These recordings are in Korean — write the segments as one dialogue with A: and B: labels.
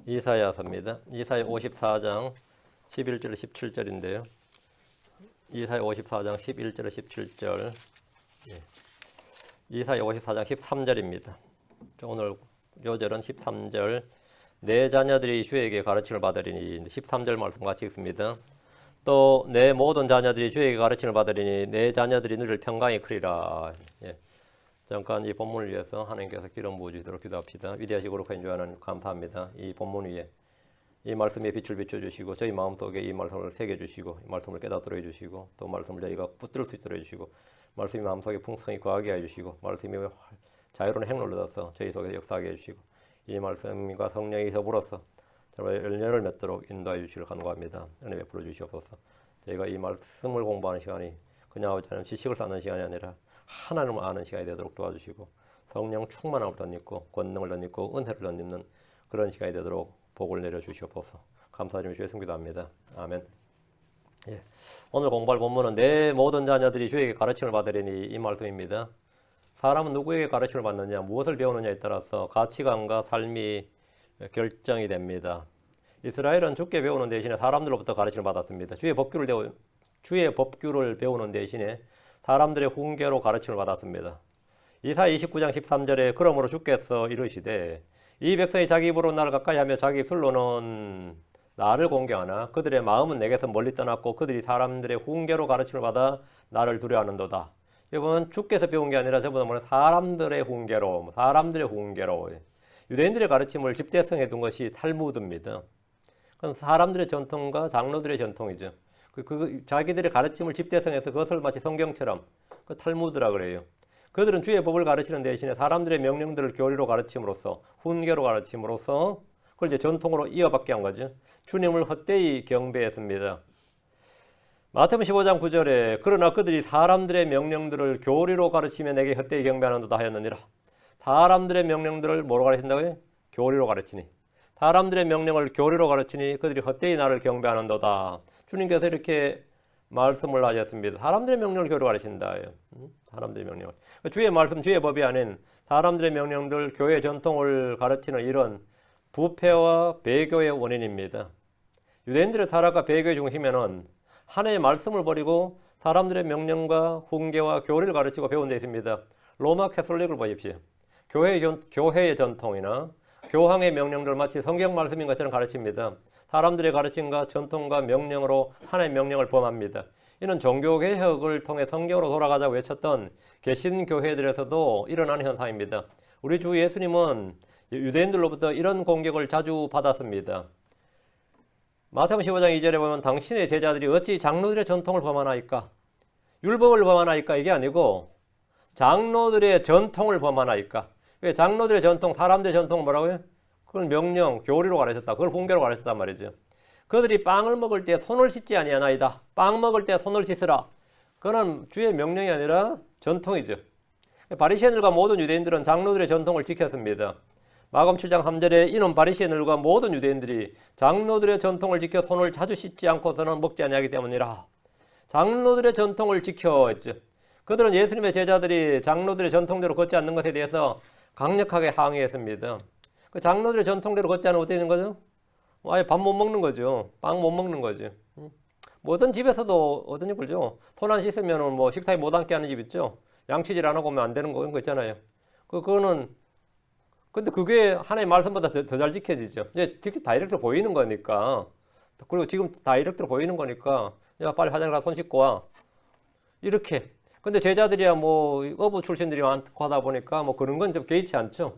A: 이사야서입니다. 이사야 54장 11절 17절인데요. 이사야 54장 11절 17절. 이사야 54장 13절입니다. 오늘 요절은 13절. 내 자녀들이 주에게 가르침을 받으리니 13절 말씀 같이 읽습니다. 또 내 모든 자녀들이 주에게 가르침을 받으리니 내 자녀들이 너를 평강히 크리라. 잠깐 이 본문을 위해서 하나님께서 기름 부어주시도록 기도합시다. 위대하시고 거룩하신 주 하나님 감사합니다. 이 본문 위에 이 말씀에 빛을 비춰주시고 저희 마음속에 이 말씀을 새겨주시고 이 말씀을 깨닫도록 해주시고 또 말씀을 저희가 붙들 수 있도록 해주시고 말씀이 마음속에 풍성히 거하게 해주시고 말씀이 자유로운 행로를 얻어서 저희 속에 역사하게 해주시고 이 말씀과 성령이 더불어서 정말 열매를 맺도록 인도해 주시기를 간구합니다. 은혜 베풀어 주시옵소서. 저희가 이 말씀을 공부하는 시간이 그냥 지식을 쌓는 시간이 아니라 하나님을 아는 시간이 되도록 도와주시고 성령 충만함을 덧입고 권능을 덧입고 은혜를 덧입는 그런 시간이 되도록 복을 내려주시옵소서. 감사드리며 주의 성기도합니다. 아멘. 오늘 공부할 본문은 내 모든 자녀들이 주에게 가르침을 받으리니 이 말씀입니다. 사람은 누구에게 가르침을 받느냐, 무엇을 배우느냐에 따라서 가치관과 삶이 결정이 됩니다. 이스라엘은 주께 배우는 대신에 사람들로부터 가르침을 받았습니다. 주의 법규를 배우는 대신에 사람들의 훈계로 가르침을 받았습니다. 이사야 29장 13절에 그러므로 주께서 이르시되 이 백성이 자기 입으로 나를 가까이 하며 자기 입술로는 나를 공경하나 그들의 마음은 내게서 멀리 떠났고 그들이 사람들의 훈계로 가르침을 받아 나를 두려워하는도다. 이건 주께서 배운 게 아니라 저보다 사람들의 훈계로 유대인들의 가르침을 집대성해 둔 것이 탈무드입니다. 그건 사람들의 전통과 장로들의 전통이죠. 자기들의 가르침을 집대성해서 그것을 마치 성경처럼 그 탈무드라 그래요. 그들은 주의 법을 가르치는 대신에 사람들의 명령들을 교리로 가르침으로써 훈계로 가르침으로써 그걸 이제 전통으로 이어받게 한 거죠. 주님을 헛되이 경배했습니다. 마태복음 15장 9절에 그러나 그들이 사람들의 명령들을 교리로 가르치며 내게 헛되이 경배하는도다 하였느니라. 사람들의 명령들을 뭐로 가르친다고요? 교리로 가르치니. 사람들의 명령을 교리로 가르치니 그들이 헛되이 나를 경배하는도다. 주님께서 이렇게 말씀을 하셨습니다. 사람들의 명령을 교리로 가르친다. 사람들의 명령을. 주의 말씀, 주의 법이 아닌 사람들의 명령들, 교회 전통을 가르치는 이런 부패와 배교의 원인입니다. 유대인들의 타락과 배교의 중심에는 하나님의 말씀을 버리고 사람들의 명령과 훈계와 교리를 가르치고 배운 데 있습니다. 로마 캐톨릭을 보십시오. 교회의 전통이나 교황의 명령들 마치 성경 말씀인 것처럼 가르칩니다. 사람들의 가르침과 전통과 명령으로 하나님의 명령을 범합니다. 이는 종교개혁을 통해 성경으로 돌아가자고 외쳤던 개신교회들에서도 일어나는 현상입니다. 우리 주 예수님은 유대인들로부터 이런 공격을 자주 받았습니다. 마태복음 15장 2절에 보면 당신의 제자들이 어찌 장로들의 전통을 범하나이까? 율법을 범하나이까? 이게 아니고 장로들의 전통을 범하나이까? 왜 장로들의 전통, 사람들의 전통은 뭐라고요? 그걸 명령, 교리로 가르쳤다. 그걸 훈계로 가르쳤단 말이죠. 그들이 빵을 먹을 때 손을 씻지 아니하나이다. 빵 먹을 때 손을 씻으라. 그건 주의 명령이 아니라 전통이죠. 바리새인들과 모든 유대인들은 장로들의 전통을 지켰습니다. 마가복음 7장 3절에 이는 바리새인들과 모든 유대인들이 장로들의 전통을 지켜 손을 자주 씻지 않고서는 먹지 아니하기 때문이라. 장로들의 전통을 지켜 했죠. 그들은 예수님의 제자들이 장로들의 전통대로 걷지 않는 것에 대해서 강력하게 항의했습니다. 그 장로들의 전통대로 걷지 않으면 어떻게 되는 거죠? 아예 밥 못 먹는 거죠. 빵 못 먹는 거죠. 어떤 집에서도 어떤 집을죠. 손 안 씻으면 뭐 식사에 못 앉게 하는 집 있죠. 양치질 안 하고 오면 안 되는 거, 그런 거 있잖아요. 그거는 근데 그게 하나님의 말씀보다 더 잘 지켜지죠. 이제 직접 다이렉트로 보이는 거니까. 그리고 지금 다이렉트로 보이는 거니까 야 빨리 화장실 가서 손 씻고 와. 이렇게. 근데 제자들이야 뭐 어부 출신들이 많고 하다 보니까 뭐 그런 건 좀 개의치 않죠.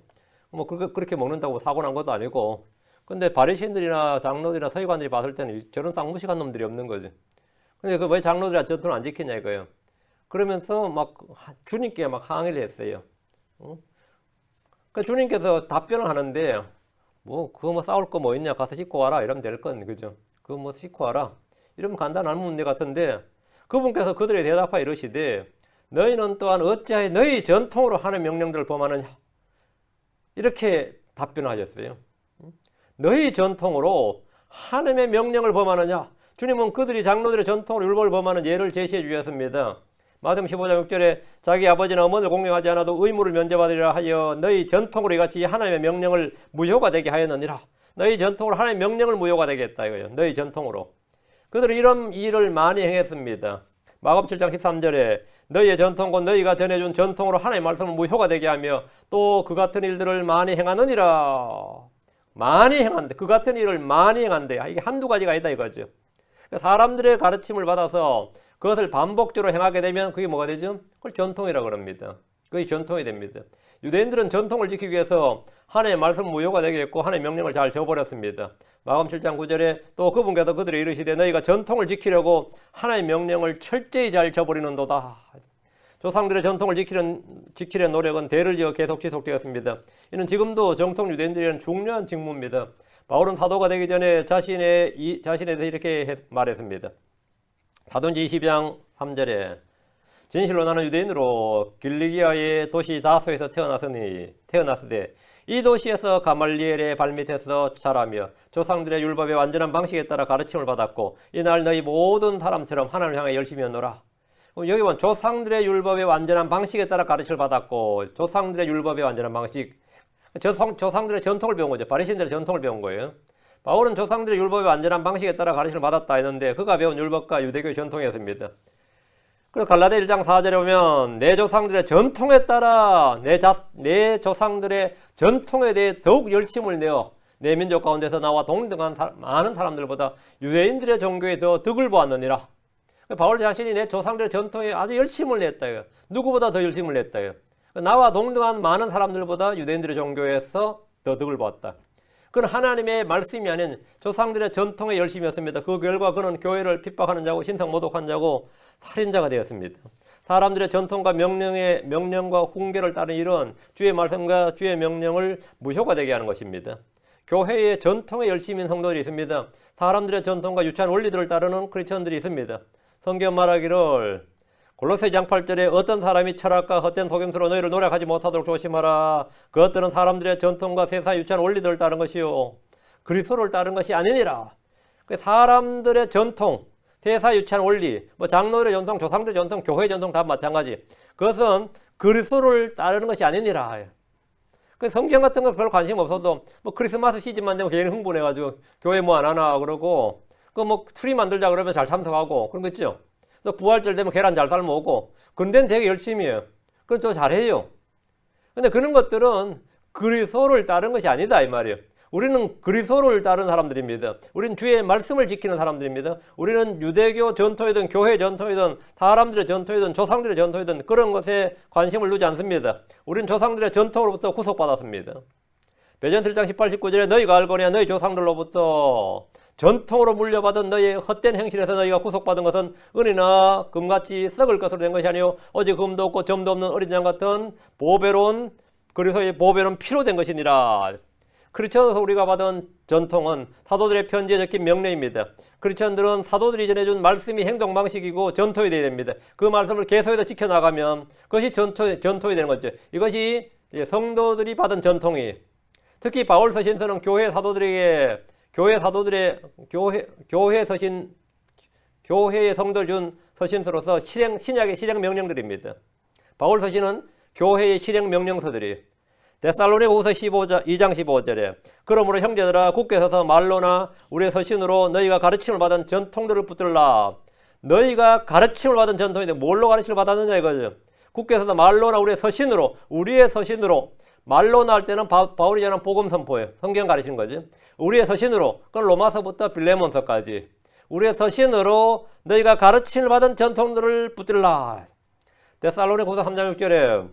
A: 뭐 그렇게 먹는다고 사고 난 것도 아니고. 근데 바리새인들이나 장로들이나 서기관들이 봤을 때는 저런 쌍무식한 놈들이 없는 거지. 근데 그 왜 장로들이 전통을 안 지키냐 이거예요. 그러면서 막 주님께 막 항의를 했어요. 그 주님께서 답변을 하는데 그거 뭐 싸울 거 뭐 있냐 가서 씻고 와라 이러면 될 건 그죠. 그거 뭐 씻고 와라 이러면 간단한 문제 같은데 그분께서 그들에 대답하여 이르시되 너희는 또한 어찌하여 너희 전통으로 하는 명령들을 범하느냐 이렇게 답변하셨어요. 너희 전통으로 하나님의 명령을 범하느냐. 주님은 그들이 장로들의 전통으로 율법을 범하는 예를 제시해 주셨습니다. 마태복음 15장 6절에 자기 아버지나 어머니를 공경하지 않아도 의무를 면제받으리라 하여 너희 전통으로 이같이 하나님의 명령을 무효가 되게 하였느니라. 너희 전통으로 하나님의 명령을 무효가 되겠다 이거예요. 너희 전통으로. 그들은 이런 일을 많이 행했습니다. 마가복음 7장 13절에 너희의 전통과 너희가 전해준 전통으로 하나님의 말씀을 무효가 되게 하며 또 그 같은 일들을 많이 행하느니라. 많이 행한대. 그 같은 일을 많이 행한대. 이게 한두 가지가 아니다 이거죠. 사람들의 가르침을 받아서 그것을 반복적으로 행하게 되면 그게 뭐가 되죠? 그걸 전통이라고 합니다. 그게 전통이 됩니다. 유대인들은 전통을 지키기 위해서 하나님의 말씀 무효가 되겠고 하나님의 명령을 잘 저버렸습니다. 마가복음 7장 9절에 또 그분께서 그들이 이르시되 너희가 전통을 지키려고 하나님의 명령을 철저히 잘 저버리는도다. 조상들의 전통을 지키려는 노력은 대를 지어 계속 지속되었습니다. 이는 지금도 정통 유대인들에게는 중요한 직무입니다. 바울은 사도가 되기 전에 자신에 대해서 이렇게 말했습니다. 사도행전 22장 3절에 진실로 나는 유대인으로 길리기아의 도시 다소에서 태어났으되 이 도시에서 가말리엘의 발밑에서 자라며 조상들의 율법의 완전한 방식에 따라 가르침을 받았고 이날 너희 모든 사람처럼 하나님을 향해 열심히 하노라. 여기 보면 조상들의 율법의 완전한 방식에 따라 가르침을 받았고 조상들의 율법의 완전한 방식, 조상들의 전통을 배운 거죠. 바리새인들의 전통을 배운 거예요. 바울은 조상들의 율법의 완전한 방식에 따라 가르침을 받았다 했는데 그가 배운 율법과 유대교의 전통이었습니다. 그리고 갈라디아 1장 4절에 보면 내 조상들의 전통에 따라 내 조상들의 전통에 대해 더욱 열심을 내어 내 민족 가운데서 나와 동등한 많은 사람들보다 유대인들의 종교에 더 덕을 보았느니라. 바울 자신이 내 조상들의 전통에 아주 열심을 냈다. 누구보다 더 열심을 냈다. 나와 동등한 많은 사람들보다 유대인들의 종교에서 더 덕을 보았다. 그는 하나님의 말씀이 아닌 조상들의 전통에 열심이었습니다. 그 결과 그는 교회를 핍박하는 자고 신성 모독한 자고 살인자가 되었습니다. 사람들의 전통과 명령과 훈계를 따르는 일은 주의 말씀과 주의 명령을 무효가 되게 하는 것입니다. 교회의 전통에 열심인 성도들이 있습니다. 사람들의 전통과 유치한 원리들을 따르는 크리스천들이 있습니다. 성경 말하기를 골로새 2장 8절에 어떤 사람이 철학과 헛된 속임수로 너희를 노력하지 못하도록 조심하라. 그것들은 사람들의 전통과 세상의 유치한 원리들을 따른 것이요 그리스도를 따른 것이 아니니라. 사람들의 전통, 세상의 유치한 원리, 장로들의 전통, 조상들의 전통, 교회의 전통 다 마찬가지. 그것은 그리스도를 따르는 것이 아니니라. 성경 같은 거 별로 관심 없어도 크리스마스 시즌만 되면 괜히 흥분해가지고 교회 뭐 안 하나 그러고 트리 만들자 그러면 잘 참석하고 그런 거 있죠. 부활절 되면 계란 잘 삶아 오고 그런 데는 되게 열심히 해요. 그건 저 잘해요. 근데 그런 것들은 그리스도를 따른 것이 아니다 이 말이에요. 우리는 그리스도를 따른 사람들입니다. 우리는 주의 말씀을 지키는 사람들입니다. 우리는 유대교 전통이든 교회 전통이든 사람들의 전통이든 조상들의 전통이든 그런 것에 관심을 두지 않습니다. 우리는 조상들의 전통으로부터 구속받았습니다. 베드로 7장 18, 19절에 너희가 알거니와 너희 조상들로부터 전통으로 물려받은 너희의 헛된 행실에서 너희가 구속받은 것은 은이나 금같이 썩을 것으로 된 것이 아니요 오직 금도 없고 점도 없는 어린 양 같은 보배로운 그리스도의 보배로운 피로 된 것이니라. 크리스천에서 우리가 받은 전통은 사도들의 편지에 적힌 명령입니다. 크리스천들은 사도들이 전해준 말씀이 행동 방식이고 전통이 되어야 됩니다. 그 말씀을 계속해서 지켜나가면 그것이 전통이 되는 거죠. 이것이 성도들이 받은 전통이에요. 특히 바울 서신서는 교회 교회의 성도를 준 서신서로서 신약의 실행 명령들입니다. 바울 서신은 교회의 실행 명령서들이 데살로니가후서 2장 15절에 그러므로 형제들아 굳게 서서 말로나 우리의 서신으로 너희가 가르침을 받은 전통들을 붙들라. 너희가 가르침을 받은 전통인데 뭘로 가르침을 받았느냐 이거죠. 굳게 서서 말로나 우리의 서신으로 말로나 할 때는 바울이 전한 복음 선포예요. 성경 가르치는 거지. 우리의 서신으로, 그건 로마서부터 빌레몬서까지 우리의 서신으로 너희가 가르침을 받은 전통들을 붙들라. 데살로니가후서 3장 6절에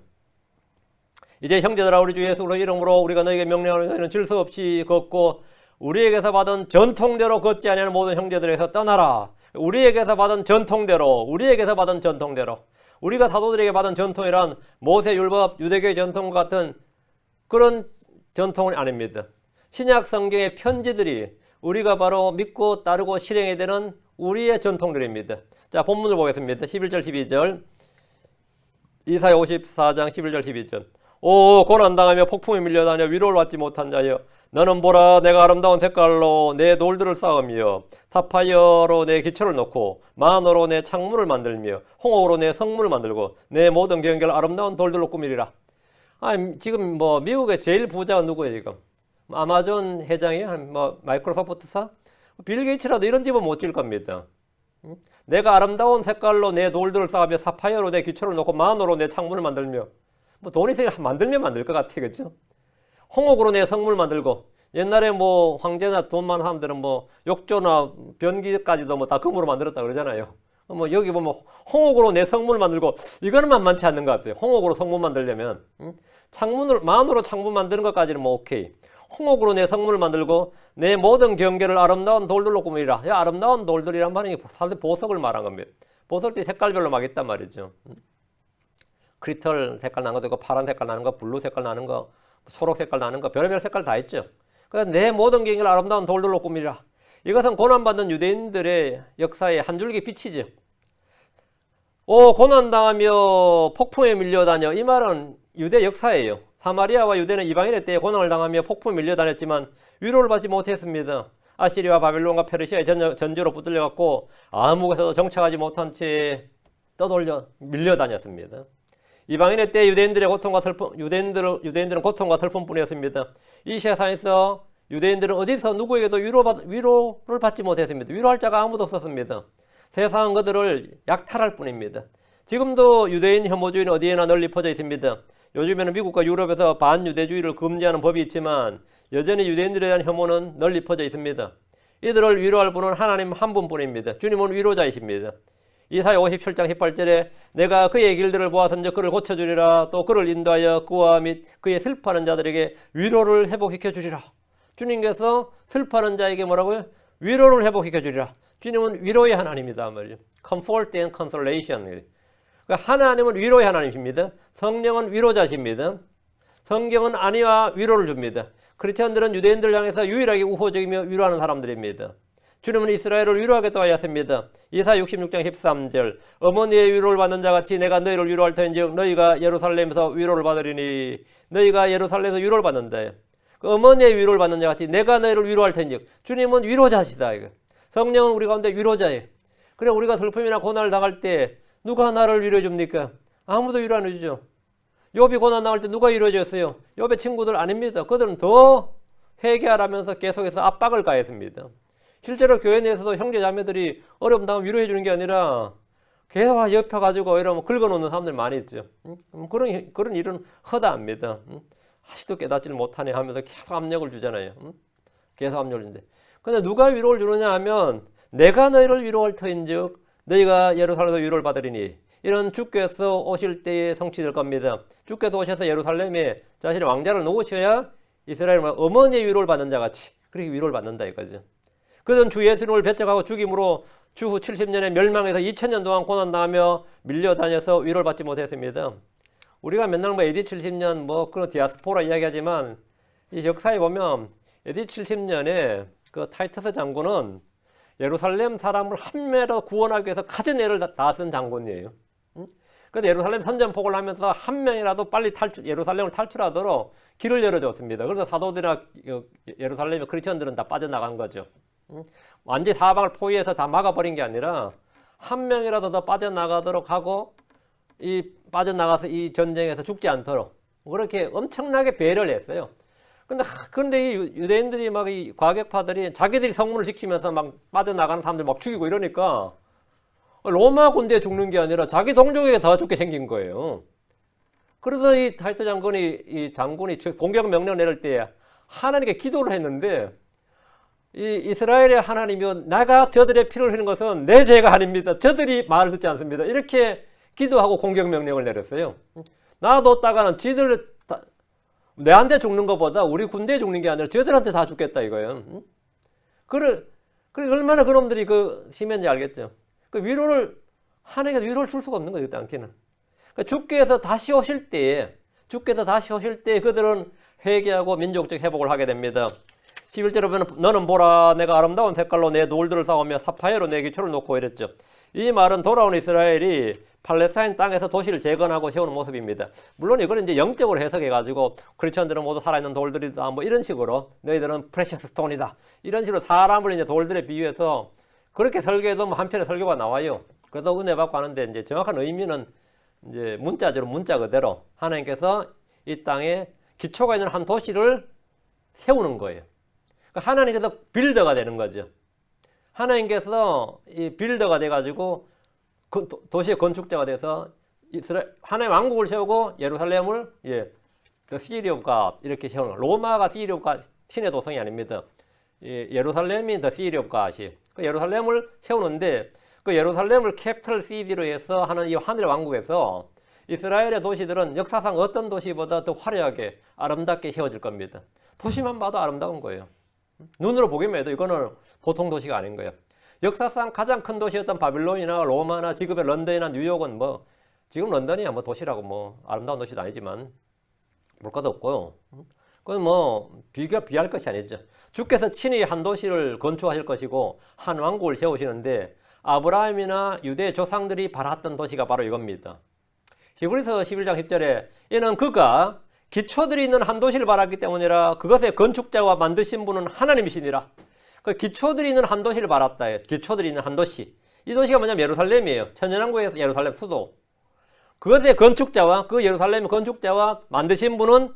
A: 이제 형제들아 우리 주 예수 그리스도의 이름으로 우리가 너희에게 명령하는 너희는 질서 없이 걷고 우리에게서 받은 전통대로 걷지 아니하는 모든 형제들에게서 떠나라. 우리에게서 받은 전통대로 우리가 사도들에게 받은 전통이란 모세 율법, 유대교의 전통과 같은 그런 전통은 아닙니다. 신약 성경의 편지들이 우리가 바로 믿고 따르고 실행해야 되는 우리의 전통들입니다. 자, 본문을 보겠습니다. 11절 12절 이사야 54장 11절 12절 오 고난당하며 폭풍에 밀려다녀 위로를 받지 못한 자여 너는 보라 내가 아름다운 색깔로 내 돌들을 쌓으며 사파이어로 내 기초를 놓고 마노로 내 창문을 만들며 홍옥으로 내 성문을 만들고 내 모든 경계를 아름다운 돌들로 꾸미리라. 지금 미국의 제일 부자가 누구예요 지금? 아마존 회장이 뭐 마이크로소프트사 빌 게이츠라도 이런 집은 못 지을 겁니다. 내가 아름다운 색깔로 내 돌들을 쌓으며 사파이어로 내 기초를 놓고 마노로 내 창문을 만들며 뭐 돈 있으면 만들면 만들 것 같아, 그죠? 홍옥으로 내 성물 만들고 옛날에 뭐 황제나 돈 많은 사람들은 뭐 욕조나 변기까지도 뭐 다 금으로 만들었다 그러잖아요. 뭐 여기 보면 홍옥으로 내 성물 만들고 이거는 만만치 않는 것 같아요. 홍옥으로 성문 만들려면 창문을 만으로 창문 만드는 것까지는 뭐 오케이. 홍옥으로 내 성문을 만들고 내 모든 경계를 아름다운 돌들로 꾸미라. 야, 아름다운 돌들이란 말이 사실 보석을 말한 겁니다. 보석들이 색깔별로 막 있단 말이죠. 크리털 색깔 나는 것도 있고 파란 색깔 나는 거, 블루 색깔 나는 거, 초록 색깔 나는 거, 별의별 색깔 다 있죠. 그래서 내 모든 경계를 아름다운 돌들로 꾸미라. 이것은 고난받는 유대인들의 역사의 한 줄기 빛이죠. 고난당하며 폭풍에 밀려다녀. 이 말은 유대 역사예요. 사마리아와 유대는 이방인의 때에 고난을 당하며 폭풍에 밀려다녔지만 위로를 받지 못했습니다. 아시리와 바벨론과 페르시아의 전조로 붙들려갖고 아무 곳에도 정착하지 못한 채 떠돌려 밀려다녔습니다. 이방인의 때 유대인들의 고통과 슬픔, 유대인들은 고통과 슬픔뿐이었습니다. 이 세상에서 유대인들은 어디서 누구에게도 위로를 받지 못했습니다. 위로할 자가 아무도 없었습니다. 세상은 그들을 약탈할 뿐입니다. 지금도 유대인 혐오주의는 어디에나 널리 퍼져 있습니다. 요즘에는 미국과 유럽에서 반유대주의를 금지하는 법이 있지만 여전히 유대인들에 대한 혐오는 널리 퍼져 있습니다. 이들을 위로할 분은 하나님 한 분뿐입니다. 주님은 위로자이십니다. 이사야 57장 18절에 내가 그의 길들을 보아선즉 그를 고쳐주리라. 또 그를 인도하여 그와 및 그의 슬퍼하는 자들에게 위로를 회복시켜 주리라. 주님께서 슬퍼하는 자에게 뭐라고요? 위로를 회복시켜 주리라. 주님은 위로의 하나님이다 말이죠. Comfort and consolation. 하나님은 위로의 하나님이십니다. 성령은 위로자십니다. 성경은 안위와 위로를 줍니다. 크리스천들은 유대인들을 향해서 유일하게 우호적이며 위로하는 사람들입니다. 주님은 이스라엘을 위로하겠다 하였습니다. 이사야 66장 13절 어머니의 위로를 받는 자같이 내가 너희를 위로할 터인즉 너희가 예루살렘에서 위로를 받으리니. 너희가 예루살렘에서 위로를 받는다. 그 어머니의 위로를 받는 자같이 내가 너희를 위로할 터인즉 주님은 위로자시다. 이거. 성령은 우리 가운데 위로자예요. 그래 우리가 슬픔이나 고난을 당할 때 누가 나를 위로해 줍니까? 아무도 위로 안 해주죠. 욥이 고난 당할 때 누가 위로해 줬어요? 욥의 친구들 아닙니다. 그들은 더 회개하라면서 계속해서 압박을 가했습니다. 실제로 교회 내에서도 형제 자매들이 어려움 당하면 위로해 주는 게 아니라 계속 옆에 가지고 이러면 긁어놓는 사람들 많이 있죠. 그런 일은 허다합니다. 아직도 깨닫지를 못하네 하면서 계속 압력을 주잖아요. 계속 압력을 주는데. 근데 누가 위로를 주느냐 하면 내가 너희를 위로할 터인즉 너희가 예루살렘에서 위로를 받으리니. 이런 주께서 오실 때에 성취될 겁니다. 주께서 오셔서 예루살렘에 자신의 왕자를 놓으셔야 이스라엘은 어머니의 위로를 받는 자같이 그렇게 위로를 받는다 이거죠. 그들은 주 예수님을 배척하고 죽임으로 주후 70년에 멸망해서 2000년 동안 고난당하며 밀려다녀서 위로를 받지 못했습니다. 우리가 맨날 뭐 AD 70년 뭐 그런 디아스포라 이야기하지만 이 역사에 보면 AD 70년에 그 타이터스 장군은 예루살렘 사람을 한 명이라도 구원하기 위해서 가진 애를 다 쓴 장군이에요. 그래서 예루살렘 선전포고를 하면서 한 명이라도 빨리 예루살렘을 탈출하도록 길을 열어줬습니다. 그래서 사도들이나 예루살렘의 크리스천들은 다 빠져나간 거죠. 완전히 사방을 포위해서 다 막아버린 게 아니라 한 명이라도 더 빠져나가도록 하고 빠져나가서 이 전쟁에서 죽지 않도록 그렇게 엄청나게 배려를 했어요. 근데 이 유대인들이 막 이 과격파들이 자기들이 성문을 지키면서 막 빠져나가는 사람들 막 죽이고 이러니까 로마 군대에 죽는 게 아니라 자기 동족에게 더 죽게 생긴 거예요. 그래서 이 타이트 장군이 공격 명령 내릴 때 하나님께 기도를 했는데 이 이스라엘의 하나님이여 내가 저들의 피를 흘린 것은 내 죄가 아닙니다. 저들이 말을 듣지 않습니다. 이렇게 기도하고 공격 명령을 내렸어요. 놔뒀다가는 지들 내한테 죽는 것보다 우리 군대에 죽는 게 아니라 저들한테 다 죽겠다 이거예요. 그래 얼마나 그놈들이 심했는지 알겠죠. 하나님께서 위로를 줄 수가 없는 거예요. 당시는. 주께서 다시 오실 때 그들은 회개하고 민족적 회복을 하게 됩니다. 11절에 보면 너는 보라 내가 아름다운 색깔로 내 돌들을 쌓으며 사파이어로 내 기초를 놓고 이랬죠. 이 말은 돌아온 이스라엘이 팔레스타인 땅에서 도시를 재건하고 세우는 모습입니다. 물론 이걸 이제 영적으로 해석해가지고 크리스천들은 모두 살아있는 돌들이다 뭐 이런 식으로 너희들은 프레셔스 스톤이다 이런 식으로 사람을 이제 돌들에 비유해서 그렇게 설계해도 뭐 한편의 설교가 나와요. 그래서 은혜 받고 하는데 이제 정확한 의미는 이제 문자 그대로 하나님께서 이 땅에 기초가 있는 한 도시를 세우는 거예요. 그러니까 하나님께서 빌더가 되는 거죠. 하나님께서 이 빌더가 돼가지고 도시의 건축자가 돼서 하나님 왕국을 세우고 예루살렘을 The City of God 이렇게 세우는 거예요. 로마가 City of God 신의 도성이 아닙니다. 예루살렘이 The City of God이 그 예루살렘을 세우는데 그 예루살렘을 캐피털 시티로 해서 하는 이 하늘의 왕국에서 이스라엘의 도시들은 역사상 어떤 도시보다 더 화려하게 아름답게 세워질 겁니다. 도시만 봐도 아름다운 거예요. 눈으로 보기만 해도 이거는 보통 도시가 아닌 거예요. 역사상 가장 큰 도시였던 바빌론이나 로마나 지금의 런던이나 뉴욕은 뭐 지금 런던이야 뭐 도시라고 뭐 아름다운 도시도 아니지만 볼 것도 없고요. 그건 뭐 비할 것이 아니죠. 주께서 친히 한 도시를 건축하실 것이고 한 왕국을 세우시는데 아브라함이나 유대 조상들이 바랐던 도시가 바로 이겁니다. 히브리서 11장 10절에 이는 그가 기초들이 있는 한 도시를 바랐기 때문이라 그것의 건축자와 만드신 분은 하나님이시니라. 그 기초들이 있는 한 도시를 바랐다. 기초들이 있는 한 도시. 이 도시가 뭐냐면 예루살렘이에요. 천년왕국에서 예루살렘 수도. 그것의 건축자와 그 예루살렘의 건축자와 만드신 분은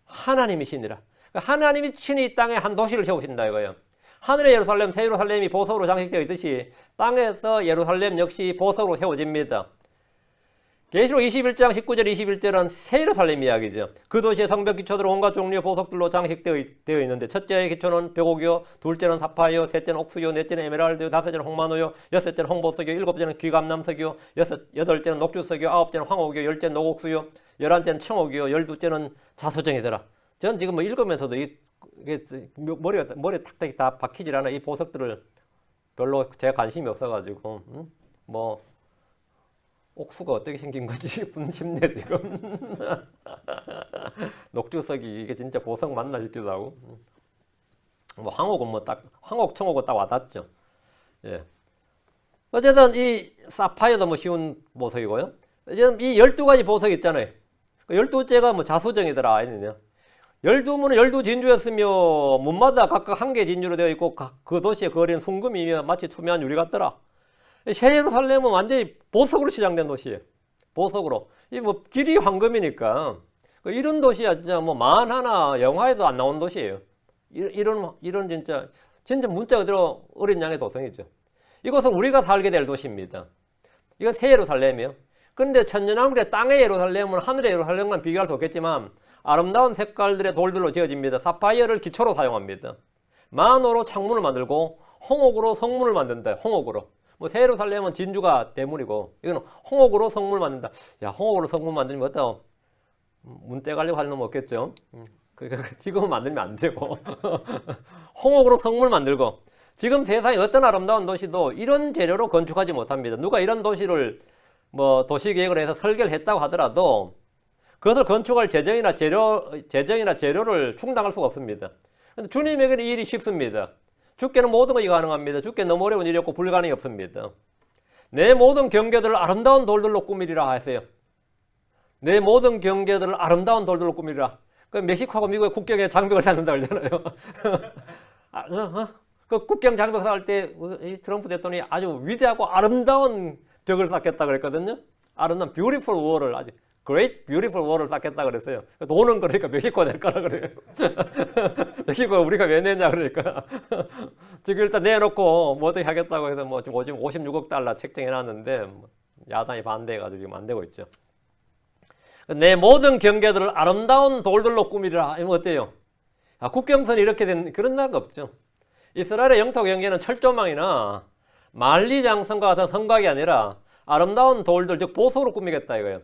A: 하나님이시니라. 하나님이 친히 이 땅에 한 도시를 세우신다 이거예요. 하늘의 예루살렘, 새 예루살렘이 보석으로 장식되어 있듯이 땅에서 예루살렘 역시 보석으로 세워집니다. 계시록 21장 19절 21절은 새 예루살렘 이야기죠. 그 도시의 성벽 기초들은 온갖 종류의 보석들로 장식되어 있는데 첫째의 기초는 벽옥이요, 둘째는 사파이어, 셋째는 옥수요, 넷째는 에메랄드, 다섯째는 홍마노요, 여섯째는 홍보석이요, 일곱째는 귀감남석이요, 여덟째는 녹주석이요, 아홉째는 황옥이요, 열째는 녹옥수요, 열한째는 청옥이요, 열두째는 자소정이더라. 전 지금 뭐 읽으면서도 이게 머리에 탁탁이 다 박히질 않아. 이 보석들을 별로 제가 관심이 없어가지고 뭐 옥수가 어떻게 생긴 거지 싶네 지금. 녹주석이 이게 진짜 보석 맞나 싶기도 하고. 뭐 황옥은 뭐 딱 황옥 청옥은 딱 와닿죠. 예. 어쨌든 이 사파이어도 뭐 쉬운 보석이고요. 어쨌든 이 12가지 보석 있잖아요. 12째가 뭐 자수정이더라 아니냐. 12문은 12진주였으며 문마다 각각 한 개 진주로 되어 있고 그 도시의 거리는 순금이며 마치 투명한 유리 같더라. 새 예루살렘은 완전히 보석으로 시장된 도시예요. 보석으로. 이 뭐 길이 황금이니까 이런 도시야 진짜 뭐 만화나 영화에도 안 나온 도시예요. 이런 진짜 문자 그대로 어린 양의 도성이죠. 이것은 우리가 살게 될 도시입니다. 이건 새 예루살렘이에요. 그런데 천년왕국의 땅의 예루살렘은 하늘의 예루살렘과는 비교할 수 없겠지만 아름다운 색깔들의 돌들로 지어집니다. 사파이어를 기초로 사용합니다. 마노로 창문을 만들고 홍옥으로 성문을 만든다. 홍옥으로. 뭐 새 예루살렘은 진주가 대문이고 이거는 홍옥으로 성문을 만든다. 야, 홍옥으로 성문 만들면 어떠? 문 떼가려고 하는 놈 없겠죠? 지금은 만들면 안 되고 홍옥으로 성문을 만들고 지금 세상에 어떤 아름다운 도시도 이런 재료로 건축하지 못합니다. 누가 이런 도시를 뭐 도시계획을 해서 설계를 했다고 하더라도 그것을 건축할 재정이나 재료를 충당할 수가 없습니다. 근데 주님에게는 이 일이 쉽습니다. 주께는 모든 것이 가능합니다. 주께 너무 어려운 일이 없고 불가능이 없습니다. 내 모든 경계들을 아름다운 돌들로 꾸미리라 하세요. 내 모든 경계들을 아름다운 돌들로 꾸미리라. 그 멕시코하고 미국의 국경에 장벽을 쌓는다 그러잖아요. 그 국경 장벽 쌓을 때 트럼프 대통령이 아주 위대하고 아름다운 벽을 쌓겠다 그랬거든요. 아름다운 beautiful wall을 아주 Great Beautiful Wall을 쌓겠다 그랬어요. 돈은 그러니까 멕시코가 낼 거라 그래요. 멕시코가 우리가 왜 내냐 그러니까. 지금 일단 내놓고 뭐 어떻게 하겠다고 해서 뭐 지금 56억 달러 책정해놨는데 야당이 반대해가지고 지금 안 되고 있죠. 내 모든 경계들을 아름다운 돌들로 꾸미리라. 이거 어때요? 국경선이 이렇게 된 그런 나라가 없죠. 이스라엘의 영토 경계는 철조망이나 만리장성과 같은 성곽이 아니라 아름다운 돌들, 즉 보석으로 꾸미겠다 이거예요.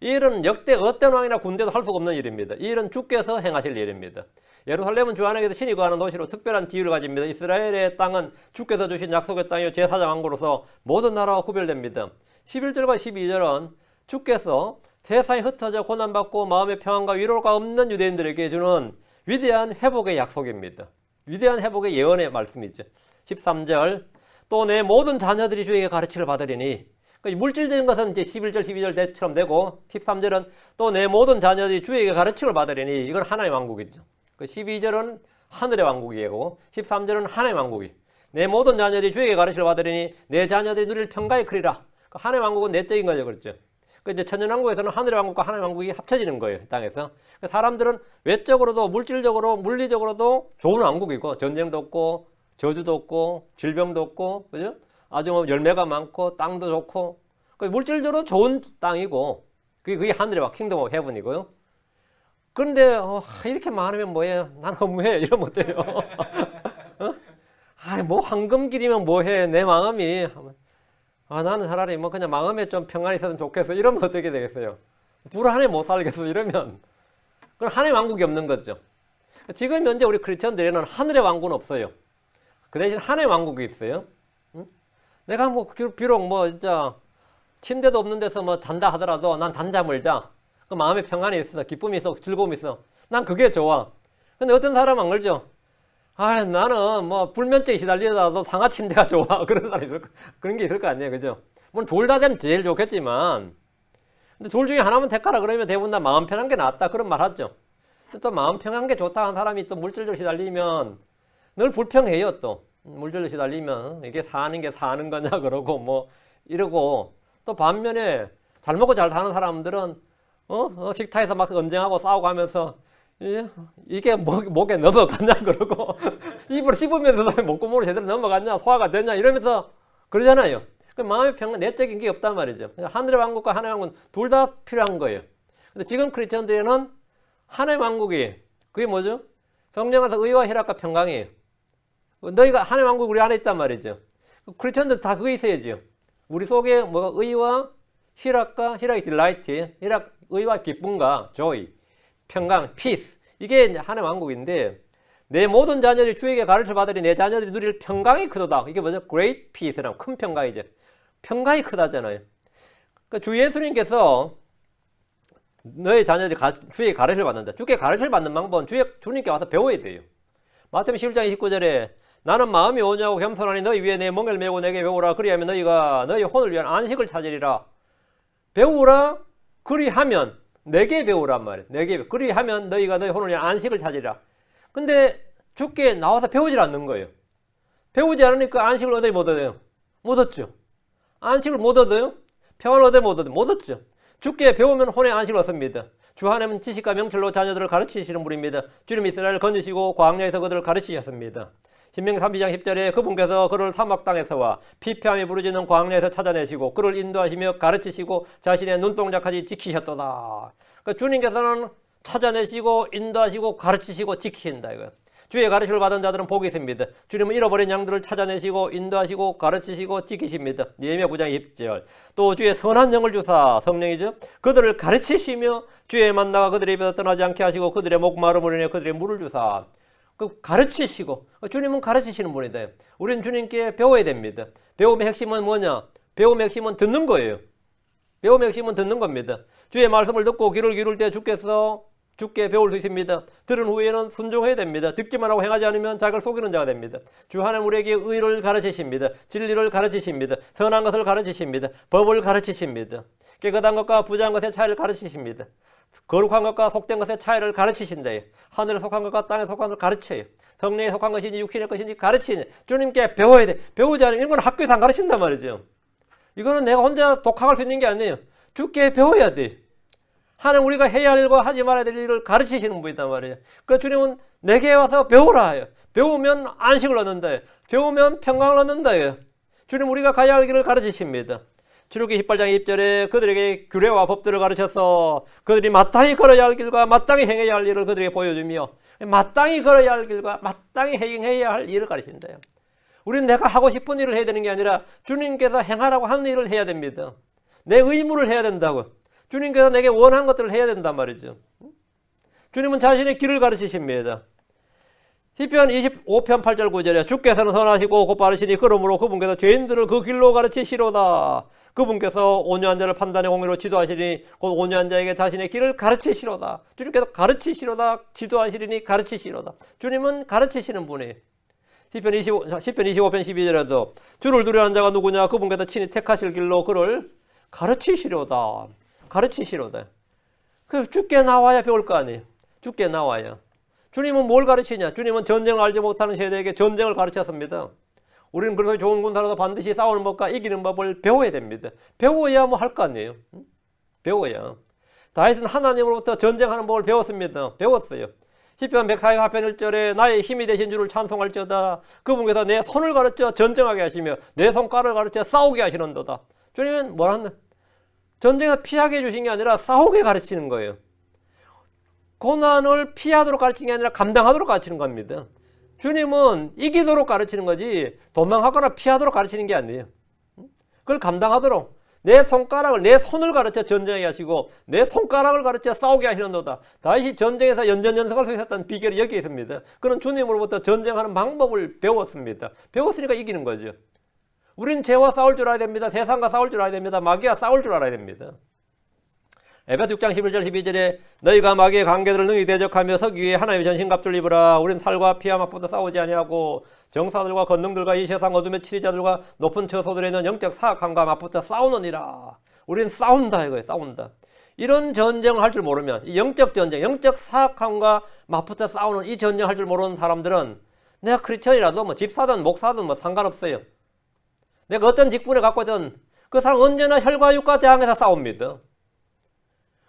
A: 이 일은 역대 어떤 왕이나 군대도 할 수가 없는 일입니다. 이 일은 주께서 행하실 일입니다. 예루살렘은 주 하나님께서 신이 거하는 도시로 특별한 지위를 가집니다. 이스라엘의 땅은 주께서 주신 약속의 땅이요 제사장 왕국으로서 모든 나라와 구별됩니다. 11절과 12절은 주께서 세상에 흩어져 고난받고 마음의 평안과 위로가 없는 유대인들에게 주는 위대한 회복의 약속입니다. 위대한 회복의 예언의 말씀이죠. 13절 또 내 모든 자녀들이 주에게 가르침을 받으리니 물질적인 것은 이제 11절, 12절처럼 되고 13절은 또 내 모든 자녀들이 주에게 가르침을 받으리니 이건 하나님의 왕국이죠. 12절은 하늘의 왕국이고 13절은 하나님의 왕국이. 내 모든 자녀들이 주에게 가르침을 받으리니 내 자녀들이 누릴 평가에 크리라. 하나님의 왕국은 내적인 거죠. 그렇죠. 그 이제 천년왕국에서는 하늘의 왕국과 하나님의 왕국이 합쳐지는 거예요. 이 땅에서. 사람들은 외적으로도 물질적으로 물리적으로도 좋은 왕국이고 전쟁도 없고 저주도 없고 질병도 없고 그죠? 아주 뭐 열매가 많고 땅도 좋고 물질적으로 좋은 땅이고 그게 하늘의 왕국 킹덤 오브 헤븐이고요. 그런데 이렇게 많으면 뭐해? 난 허무해. 이러면 어때요? 뭐 황금길이면 뭐해? 내 마음이 나는 차라리 뭐 그냥 마음에 좀 평안이 있었으면 좋겠어. 이러면 어떻게 되겠어요? 불안해 못 살겠어. 이러면 그건 하늘의 왕국이 없는 거죠. 지금 현재 우리 크리스천들에는 하늘의 왕국은 없어요. 그 대신 하늘의 왕국이 있어요. 응? 내가 뭐 비록 뭐 진짜 침대도 없는 데서 뭐 잔다 하더라도 난 단잠을 자. 그 마음에 평안이 있어, 기쁨이 있어, 즐거움이 있어. 난 그게 좋아. 근데 어떤 사람은 안 그러죠. 나는 뭐 불면증에 시달리더라도 상하 침대가 좋아. 그런 사람이 그런 게 있을 거 아니에요, 그죠? 물론 둘 다 되면 제일 좋겠지만, 근데 둘 중에 하나만 택하라 그러면 대부분 다 마음 편한 게 낫다 그런 말 하죠. 또 마음 편한 게 좋다 하는 사람이 또 물질적으로 시달리면 늘 불평해요. 또 물질적으로 시달리면 이게 사는 게 사는 거냐 그러고 뭐 이러고, 또 반면에 잘 먹고 잘 사는 사람들은 식탁에서 막 언쟁하고 싸우고 하면서 이게 목에 넘어갔냐 그러고 입을 씹으면서 목구멍으로 제대로 넘어갔냐 소화가 됐냐 이러면서 그러잖아요. 그 마음의 평안 내적인 게 없단 말이죠. 하늘의 왕국과 하나님의 왕국은 둘 다 필요한 거예요. 근데 지금 크리스천들에는 하나님의 왕국이 그게 뭐죠? 성령 안에서 의와 희락과 평강이에요. 너희가 하나님의 왕국 우리 안에 있단 말이죠. 크리스천들 다 그게 있어야죠. 우리 속에 뭐가 의와 희락이 딜라이트, 의와 기쁨과 joy, 평강, peace. 이게 하나님의 왕국인데, 내 모든 자녀들이 주에게 가르쳐 받으리 내 자녀들이 누릴 평강이 크도다. 이게 뭐죠? great peace라는 큰 평강이죠. 평강이 크다잖아요. 그러니까 주 예수님께서 너의 자녀들이 주에게 가르침을 받는다. 주께 가르침을 받는 방법은 주님께 와서 배워야 돼요. 마태복음 11장 29절에 나는 마음이 온유하고 겸손하니 너희 위에 내 멍에를 메고 내게 배우라. 그리하면 너희가 너희 혼을 위한 안식을 찾으리라. 배우라. 그리하면 내게 배우란 말이에요. 내게 그리하면 너희가 너희 혼을 위한 안식을 찾으리라. 근데 주께 나와서 배우질 않는 거예요. 배우지 않으니까 안식을 얻어요, 못 얻어요? 못 얻죠. 안식을 못 얻어요? 평안을 얻어요, 못 얻어요? 못 얻죠. 주께 배우면 혼의 안식을 얻습니다. 주 하나님은 지식과 명철로 자녀들을 가르치시는 분입니다. 주님 이스라엘을 건지시고 광야에서 그들을 가르치셨습니다. 신명기 32장 10절에 그분께서 그를 사막 땅에서와 피폐함이 부르짖는 광야에서 찾아내시고 그를 인도하시며 가르치시고 자신의 눈동자까지 지키셨도다. 그러니까 주님께서는 찾아내시고 인도하시고 가르치시고 지키신다 이거예요. 주의 가르침을 받은 자들은 복이 있습니다. 주님은 잃어버린 양들을 찾아내시고 인도하시고 가르치시고 지키십니다. 예레미야 9장 20절. 또 주의 선한 영을 주사, 성령이죠. 그들을 가르치시며 주의 만나가 그들의 입에서 떠나지 않게 하시고 그들의 목마름을 인해 그들의 물을 주사. 가르치시고, 주님은 가르치시는 분이다. 우리는 주님께 배워야 됩니다. 배움의 핵심은 뭐냐? 배움의 핵심은 듣는 거예요. 배움의 핵심은 듣는 겁니다. 주의 말씀을 듣고 귀를 기울일 때 주께서 주께 배울 수 있습니다. 들은 후에는 순종해야 됩니다. 듣기만 하고 행하지 않으면 자기를 속이는 자가 됩니다. 주 하나님 우리에게 의를 가르치십니다. 진리를 가르치십니다. 선한 것을 가르치십니다. 법을 가르치십니다. 깨끗한 것과 부정한 것의 차이를 가르치십니다. 거룩한 것과 속된 것의 차이를 가르치신대요. 하늘에 속한 것과 땅에 속한 것을 가르쳐요. 성령에 속한 것인지 육신의 것인지 가르치는 주님께 배워야 돼. 배우지 않으면 이건 학교에서 안 가르친단 말이죠. 이거는 내가 혼자 독학할 수 있는 게 아니에요. 주께 배워야 돼. 하나님 우리가 해야 할 일과 하지 말아야 될 일을 가르치시는 분이단 말이에요. 그래서 주님은 내게 와서 배우라 해요. 배우면 안식을 얻는다. 배우면 평강을 얻는다. 주님 우리가 가야 할 길을 가르치십니다. 출애굽기 18장 20절에 그들에게 규례와 법들을 가르쳐서 그들이 마땅히 걸어야 할 길과 마땅히 행해야 할 일을 그들에게 보여주며 마땅히 걸어야 할 길과 마땅히 행해야 할 일을 가르친다요. 우리는 내가 하고 싶은 일을 해야 되는 게 아니라 주님께서 행하라고 하는 일을 해야 됩니다. 내 의무를 해야 된다고. 주님께서 내게 원하는 것들을 해야 된단 말이죠. 주님은 자신의 길을 가르치십니다. 시편 25편 8절 9절에 주께서는 선하시고 곧 바르시니 그러므로 그분께서 죄인들을 그 길로 가르치시로다. 그분께서 온유한 자를 판단의 공의로 지도하시리니 곧 온유한 자에게 자신의 길을 가르치시로다. 주님께서 가르치시로다. 지도하시리니 가르치시로다. 주님은 가르치시는 분이에요. 시편 25편 12절에도 주를 두려워하는 자가 누구냐? 그분께서 친히 택하실 길로 그를 가르치시로다. 가르치시로다. 그래서 주께 나와야 배울 거 아니에요. 주께 나와야. 주님은 뭘 가르치냐? 주님은 전쟁을 알지 못하는 세대에게 전쟁을 가르쳤습니다. 우리는 그래서 좋은 군사라도 반드시 싸우는 법과 이기는 법을 배워야 됩니다. 배워야 뭐 할 거 아니에요. 배워요. 다윗은 하나님으로부터 전쟁하는 법을 배웠습니다. 배웠어요. 시편 104편 1절에 나의 힘이 되신 주를 찬송할지어다. 그분께서 내 손을 가르쳐 전쟁하게 하시며 내 손가락을 가르쳐 싸우게 하시는도다. 주님은 뭐라는 전쟁에서 피하게 해주신 게 아니라 싸우게 가르치는 거예요. 고난을 피하도록 가르치는 게 아니라 감당하도록 가르치는 겁니다. 주님은 이기도록 가르치는 거지 도망하거나 피하도록 가르치는 게 아니에요. 그걸 감당하도록 내 손가락을 내 손을 가르쳐 전쟁하게 하시고 내 손가락을 가르쳐 싸우게 하시는도다. 다윗이 전쟁에서 연전연승할 수 있었던 비결이 여기 있습니다. 그는 주님으로부터 전쟁하는 방법을 배웠습니다. 배웠으니까 이기는 거죠. 우린 죄와 싸울 줄 알아야 됩니다. 세상과 싸울 줄 알아야 됩니다. 마귀와 싸울 줄 알아야 됩니다. 에베소 6장 11절 12절에 너희가 마귀의 관계들을 능히 대적하며 서기 위해 하나님의 전신갑주를 입으라. 우린 살과 피와 맞붙어 싸우지 아니하고 정사들과 권능들과 이 세상 어둠의 치리자들과 높은 처소들에 있는 영적 사악함과 맞붙어 싸우느니라. 우린 싸운다 이거예요. 싸운다. 이런 전쟁을 할 줄 모르면 이 영적 전쟁, 영적 사악함과 맞붙어 싸우는 이 전쟁을 할 줄 모르는 사람들은 내가 크리스천이라도 뭐 집사든 목사든 뭐 상관없어요. 내가 어떤 직분에 갖고 있든 그 사람 언제나 혈과 육과 대항해서 싸웁니다.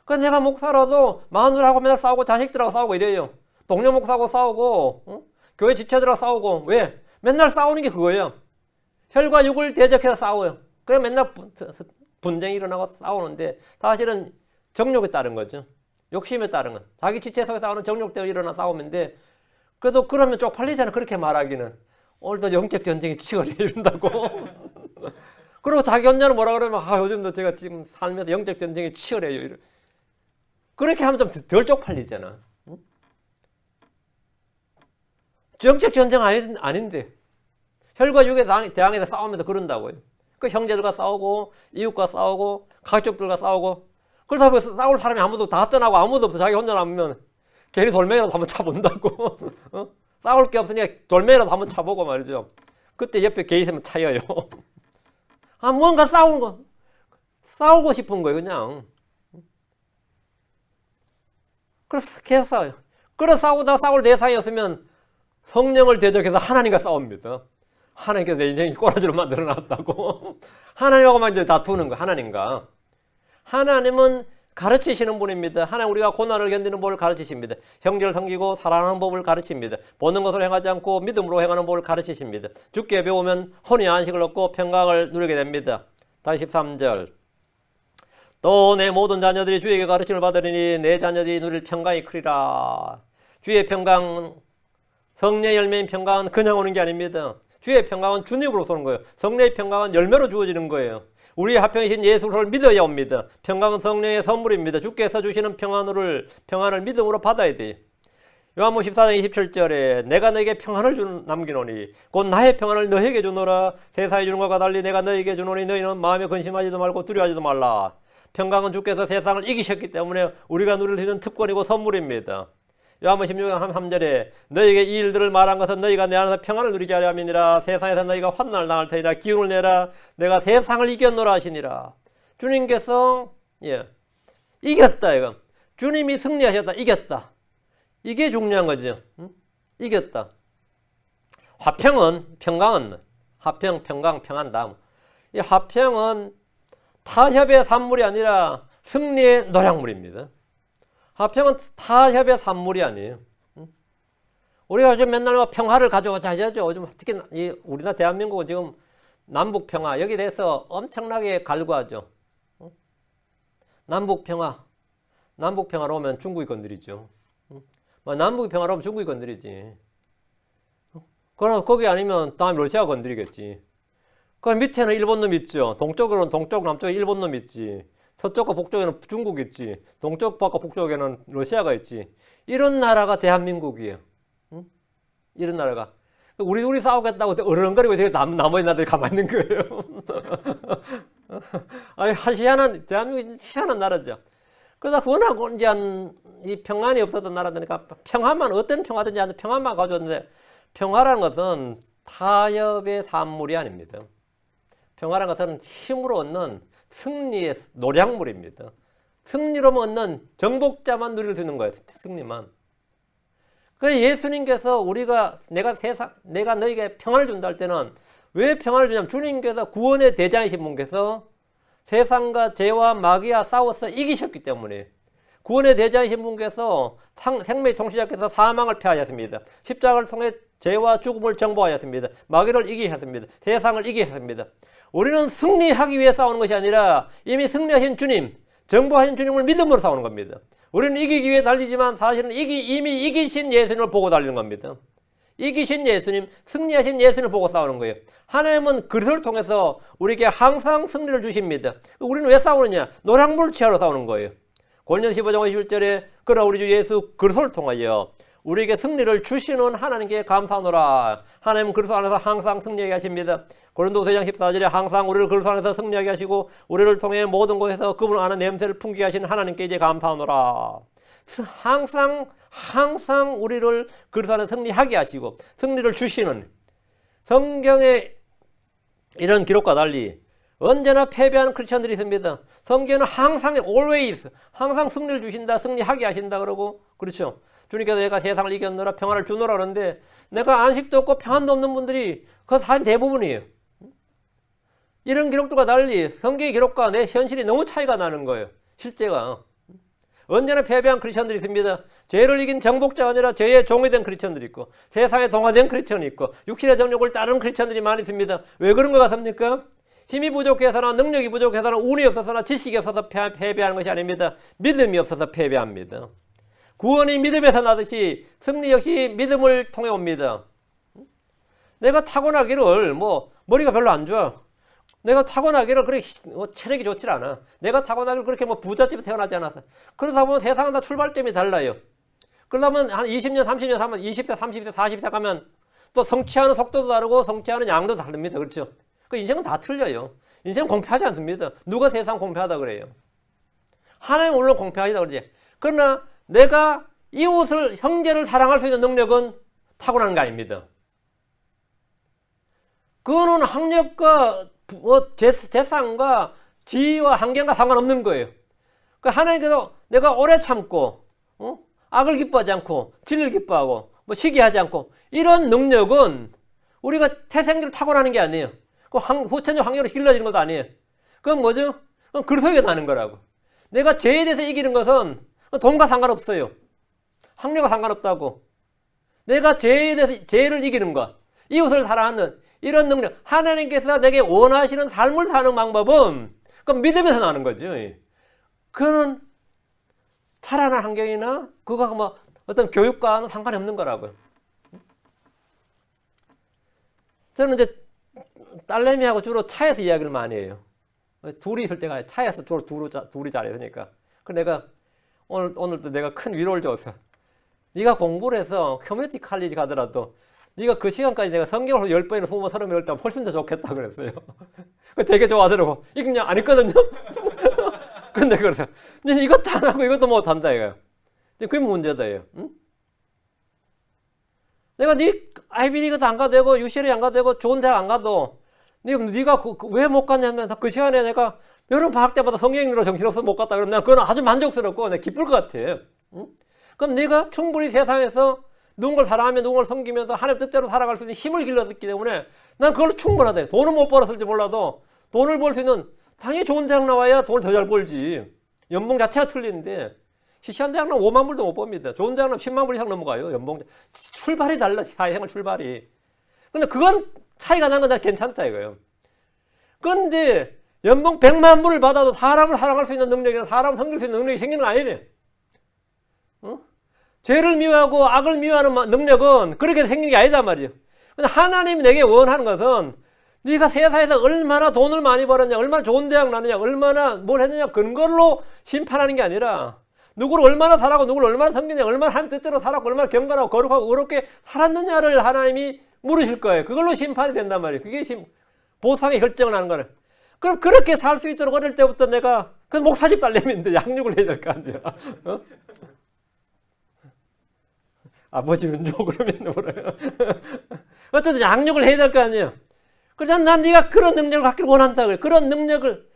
A: 그래서 내가 목사라도 마누라하고 맨날 싸우고 자식들하고 싸우고 이래요. 동료 목사하고 싸우고 교회 지체들하고 싸우고 왜? 맨날 싸우는 게 그거예요. 혈과 육을 대적해서 싸워요. 그래 맨날 분쟁이 일어나고 싸우는데 사실은 정욕에 따른 거죠. 욕심에 따른 건. 자기 지체 속에 싸우는 정욕 때문에 일어나 싸움인데 그래도 그러면 쪽팔리잖아. 그렇게 말하기는. 오늘도 영적 전쟁이 치열해 이런다고. 그리고 자기 혼자는 뭐라 그러면 요즘도 제가 지금 살면서 영적 전쟁이 치열해요. 그렇게 하면 좀 덜 쪽팔리잖아. 응? 영적 전쟁 아닌데 혈과 육에 대항해서 싸우면서 그런다고요. 그 형제들과 싸우고 이웃과 싸우고 가족들과 싸우고 그러다 보면 싸울 사람이 아무도 다 떠나고 아무도 없어. 자기 혼자 남으면 괜히 돌멩이라도 한번 차본다고. 싸울 게 없으니까 돌멩이라도 한번 차보고 말이죠. 그때 옆에 개 있으면 차여요. 뭔가 싸우고 싶은 거예요 그냥. 그래서 계속 싸워요. 그래서 싸우다가 싸울 대상이 없으면 성령을 대적해서 하나님과 싸웁니다. 하나님께서 내 인생이 꼬라지로 만들어 놨다고. 하나님하고만 이제 다투는 거예요. 하나님과. 하나님은 가르치시는 분입니다. 하나님 우리가 고난을 견디는 법을 가르치십니다. 형제를 섬기고 사랑하는 법을 가르칩니다. 보는 것으로 행하지 않고 믿음으로 행하는 법을 가르치십니다. 주께 배우면 혼의 안식을 얻고 평강을 누리게 됩니다. 다시 13절. 또 내 모든 자녀들이 주에게 가르침을 받으리니 내 자녀들이 누릴 평강이 크리라. 주의 평강, 성령의 열매인 평강은 그냥 오는 게 아닙니다. 주의 평강은 주님으로부터 오는 거예요. 성령의 평강은 열매로 주어지는 거예요. 우리의 화평이신 예수를 믿어야 옵니다. 평강은 성령의 선물입니다. 주께서 주시는 평안을 믿음으로 받아야 돼요. 요한복음 14장 27절에 내가 너에게 평안을 남기노니 곧 나의 평안을 너에게 주노라. 세상에 주는 것과 달리 내가 너에게 주노니 너희는 마음에 근심하지도 말고 두려워하지도 말라. 평강은 주께서 세상을 이기셨기 때문에 우리가 누릴 수 있는 특권이고 선물입니다. 요한복음 16장 3절에 너에게 이 일들을 말한 것은 너희가 내 안에서 평안을 누리게 하려 함이니라. 세상에서 너희가 환난을 당할 테니라. 기운을 내라. 내가 세상을 이겼노라 하시니라. 주님께서 이겼다 이거. 주님이 승리하셨다. 이겼다. 이게 중요한 거죠. 이겼다. 평강은 화평, 평강, 평안 다음. 이 화평은 타협의 산물이 아니라 승리의 노량물입니다. 화평은 타협의 산물이 아니에요. 우리가 요즘 맨날 평화를 가져가자 하죠. 요즘 특히 우리나라 대한민국은 지금 남북 평화 여기에 대해서 엄청나게 갈구하죠. 남북 평화로 오면 중국이 건드리죠. 남북이 평화로 오면 중국이 건드리지. 그럼 거기 아니면 다음 러시아가 건드리겠지. 그 밑에는 일본 놈 있죠. 동쪽으로는 동쪽, 남쪽에 일본 놈 있지. 서쪽과 북쪽에는 중국이 있지. 동쪽과 북쪽에는 러시아가 있지. 이런 나라가 대한민국이에요. 이런 나라가. 우리 싸우겠다고 어른거리고 되게 나머지 나라들이 가만히 있는 거예요. 대한민국이 희한한 나라죠. 그러다 워낙 이제 이 평안이 없었던 나라들이니까 평화만, 어떤 평화든지 하는 평화만 가져왔는데 평화라는 것은 타협의 산물이 아닙니다. 평화라는 것은 힘으로 얻는 승리의 노량물입니다. 승리로 얻는 정복자만 누릴 수 있는 거예요. 승리만. 그래서 예수님께서 내가 너에게 평안을 준다 할 때는 왜 평안을 주냐면 주님께서 구원의 대장이신 분께서 세상과 죄와 마귀와 싸워서 이기셨기 때문에 구원의 대장이신 분께서 생명의 통치자께서 사망을 패하셨습니다. 십자가를 통해 죄와 죽음을 정복하였습니다. 마귀를 이기셨습니다. 세상을 이기셨습니다. 우리는 승리하기 위해 싸우는 것이 아니라 이미 승리하신 주님, 정복하신 주님을 믿음으로 싸우는 겁니다. 우리는 이기기 위해 달리지만 사실은 이미 이기신 예수님을 보고 달리는 겁니다. 이기신 예수님, 승리하신 예수님을 보고 싸우는 거예요. 하나님은 그리스도를 통해서 우리에게 항상 승리를 주십니다. 우리는 왜 싸우느냐? 노량물 취하러 싸우는 거예요. 고린도서 15장 21절에 그러나 우리 주 예수 그리스도를 통하여 우리에게 승리를 주시는 하나님께 감사하노라. 하나님은 그리스도 안에서 항상 승리하게 하십니다. 고린도서 2장 14절에 항상 우리를 그리스도 안에서 승리하게 하시고 우리를 통해 모든 곳에서 그분을 아는 냄새를 풍기게 하시는 하나님께 이제 감사하노라. 항상 우리를 그리스도 안에서 승리하게 하시고 승리를 주시는, 성경의 이런 기록과 달리 언제나 패배하는 크리스천들이 있습니다. 성경은 항상 always 항상 승리를 주신다, 승리하게 하신다 그러고, 그렇죠. 주님께서 내가 세상을 이겼노라 평안을 주노라 그러는데 내가 안식도 없고 평안도 없는 분들이 그 사실 대부분이에요. 이런 기록들과 달리 성경의 기록과 내 현실이 너무 차이가 나는 거예요. 실제가. 언제나 패배한 크리스천들이 있습니다. 죄를 이긴 정복자가 아니라 죄의 종이 된 크리스천들이 있고 세상에 동화된 크리스천이 있고 육신의 정욕을 따르는 크리스천들이 많이 있습니다. 왜 그런 것 같습니까? 힘이 부족해서나 능력이 부족해서나 운이 없어서나 지식이 없어서 패배하는 것이 아닙니다. 믿음이 없어서 패배합니다. 구원이 믿음에서 나듯이 승리 역시 믿음을 통해 옵니다. 내가 타고나기를 머리가 별로 안 좋아. 내가 타고나기를 그렇게 체력이 좋질 않아. 내가 타고나기를 그렇게 부잣집에 태어나지 않았어. 그러다 보면 세상은 다 출발점이 달라요. 그러면 한 20년, 30년 하면 20대, 30대, 40대 가면 또 성취하는 속도도 다르고 성취하는 양도 다릅니다. 그렇죠? 그 인생은 다 틀려요. 인생은 공평하지 않습니다. 누가 세상 공평하다 그래요? 하나님은 물론 공평하다 그러지. 그러나 내가 이웃을, 형제를 사랑할 수 있는 능력은 타고나는 게 아닙니다. 그거는 학력과 재산과 지위와 환경과 상관없는 거예요. 그 하나님께서 내가 오래 참고, 악을 기뻐하지 않고, 진리를 기뻐하고, 시기하지 않고, 이런 능력은 우리가 태생적으로 타고나는 게 아니에요. 그 후천적 환경으로 길러지는 것도 아니에요. 그건 뭐죠? 그건 그리스도에게 나는 거라고. 내가 죄에 대해서 이기는 것은 돈과 상관없어요. 학력과 상관없다고. 내가 죄에 대해서 죄를 이기는 것, 이웃을 사랑하는 이런 능력, 하나님께서 내게 원하시는 삶을 사는 방법은 그건 믿음에서 나는 거죠. 그거는 자라난 환경이나 그거 어떤 교육과는 상관이 없는 거라고요. 저는 이제 딸내미하고 주로 차에서 이야기를 많이 해요. 둘이 있을 때가 차에서 주로 둘이 잘해요. 그러니까. 그래서 내가 오늘도 내가 큰 위로를 줬어. 네가 공부를 해서 커뮤니티 칼리지 가더라도 네가 그 시간까지 내가 성경을 10번이나 20번, 30번 읽다 훨씬 더 좋겠다 그랬어요. 되게 좋아하더라고. 이게 그냥 안 했거든요. 근데 그래서 이것도 안 하고 이것도 못 한다 이거야. 그게 문제다 이거. 응? 내가 아이비리그도 안 가도 되고 UCLA 안 가도 되고 좋은 대학 안 가도 네가 왜 못 갔냐면 그 시간에 내가 여름 방학 때마다 성경 읽느라 정신없어서 못 갔다 그러면 그건 아주 만족스럽고 내가 기쁠 것 같아. 응? 그럼 네가 충분히 세상에서 누군가를 사랑하며 누군가를 섬기면서 하나님 뜻대로 살아갈 수 있는 힘을 길렀기 때문에 난 그걸로 충분하다. 돈은 못 벌었을지 몰라도 돈을 벌 수 있는, 당연히 좋은 대학 나와야 돈을 더 잘 벌지. 연봉 자체가 틀리는데 시시한 대학 나면 5만 불도 못 법니다. 좋은 대학 나면 10만 불 이상 넘어가요. 연봉 출발이 달라. 사회생활 출발이. 근데 그건 차이가 난 건 다 괜찮다 이거예요. 그런데 연봉 100만 불을 받아도 사람을 사랑할 수 있는 능력이나 사람을 섬길 수 있는 능력이 생기는 거 아니네. 죄를 미워하고 악을 미워하는 능력은 그렇게 생긴 게 아니단 말이에요. 근데 하나님이 내게 원하는 것은 네가 세상에서 얼마나 돈을 많이 벌었냐, 얼마나 좋은 대학 나느냐, 얼마나 뭘 했느냐, 그걸로 심판하는 게 아니라 누구를 얼마나 사랑하고 누구를 얼마나 섬기냐, 얼마나 하나님 뜻대로 살았고 얼마나 경건하고 거룩하고 의롭게 살았느냐를 하나님이 물으실 거예요. 그걸로 심판이 된단 말이에요. 그게 보상의 결정을 하는 거를. 그럼 그렇게 살 수 있도록 어릴 때부터 내가 그 목사집 딸내미인데 양육을 해야 될 거 아니야. 아버지는 줘 그러면 뭐래요. 어쨌든 양육을 해야 될 거 아니에요. 그래서 난 네가 그런 능력을 갖기를 원한다 그래. 그런 능력을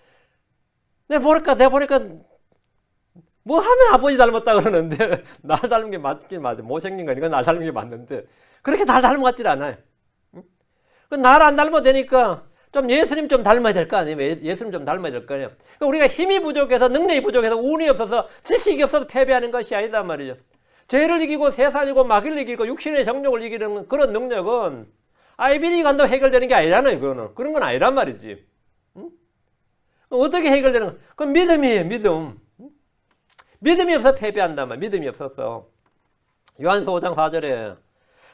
A: 내가 보니까 뭐 하면 아버지 닮았다 그러는데 날 닮은 게 맞긴 맞아. 못생긴 거니까 날 닮은 게 맞는데 그렇게 날 닮은 것 같질 않아요. 날 안 닮아도 되니까 좀 예수님 좀 닮아야 될 거 아니에요? 예수님 좀 닮아야 될 거 아니에요? 그러니까 우리가 힘이 부족해서, 능력이 부족해서, 운이 없어서, 지식이 없어서 패배하는 것이 아니다 말이죠. 죄를 이기고 세상을 이기고 마귀를 이기고 육신의 정욕을 이기는 그런 능력은 아이비리그 한다고 해결되는 게 아니라는 그거는. 그런 건 아니란 말이지. 응? 어떻게 해결되는 거? 그건 믿음이에요, 믿음. 믿음이 없어서 패배한단 말이야. 믿음이 없어서. 요한서 5장 4절에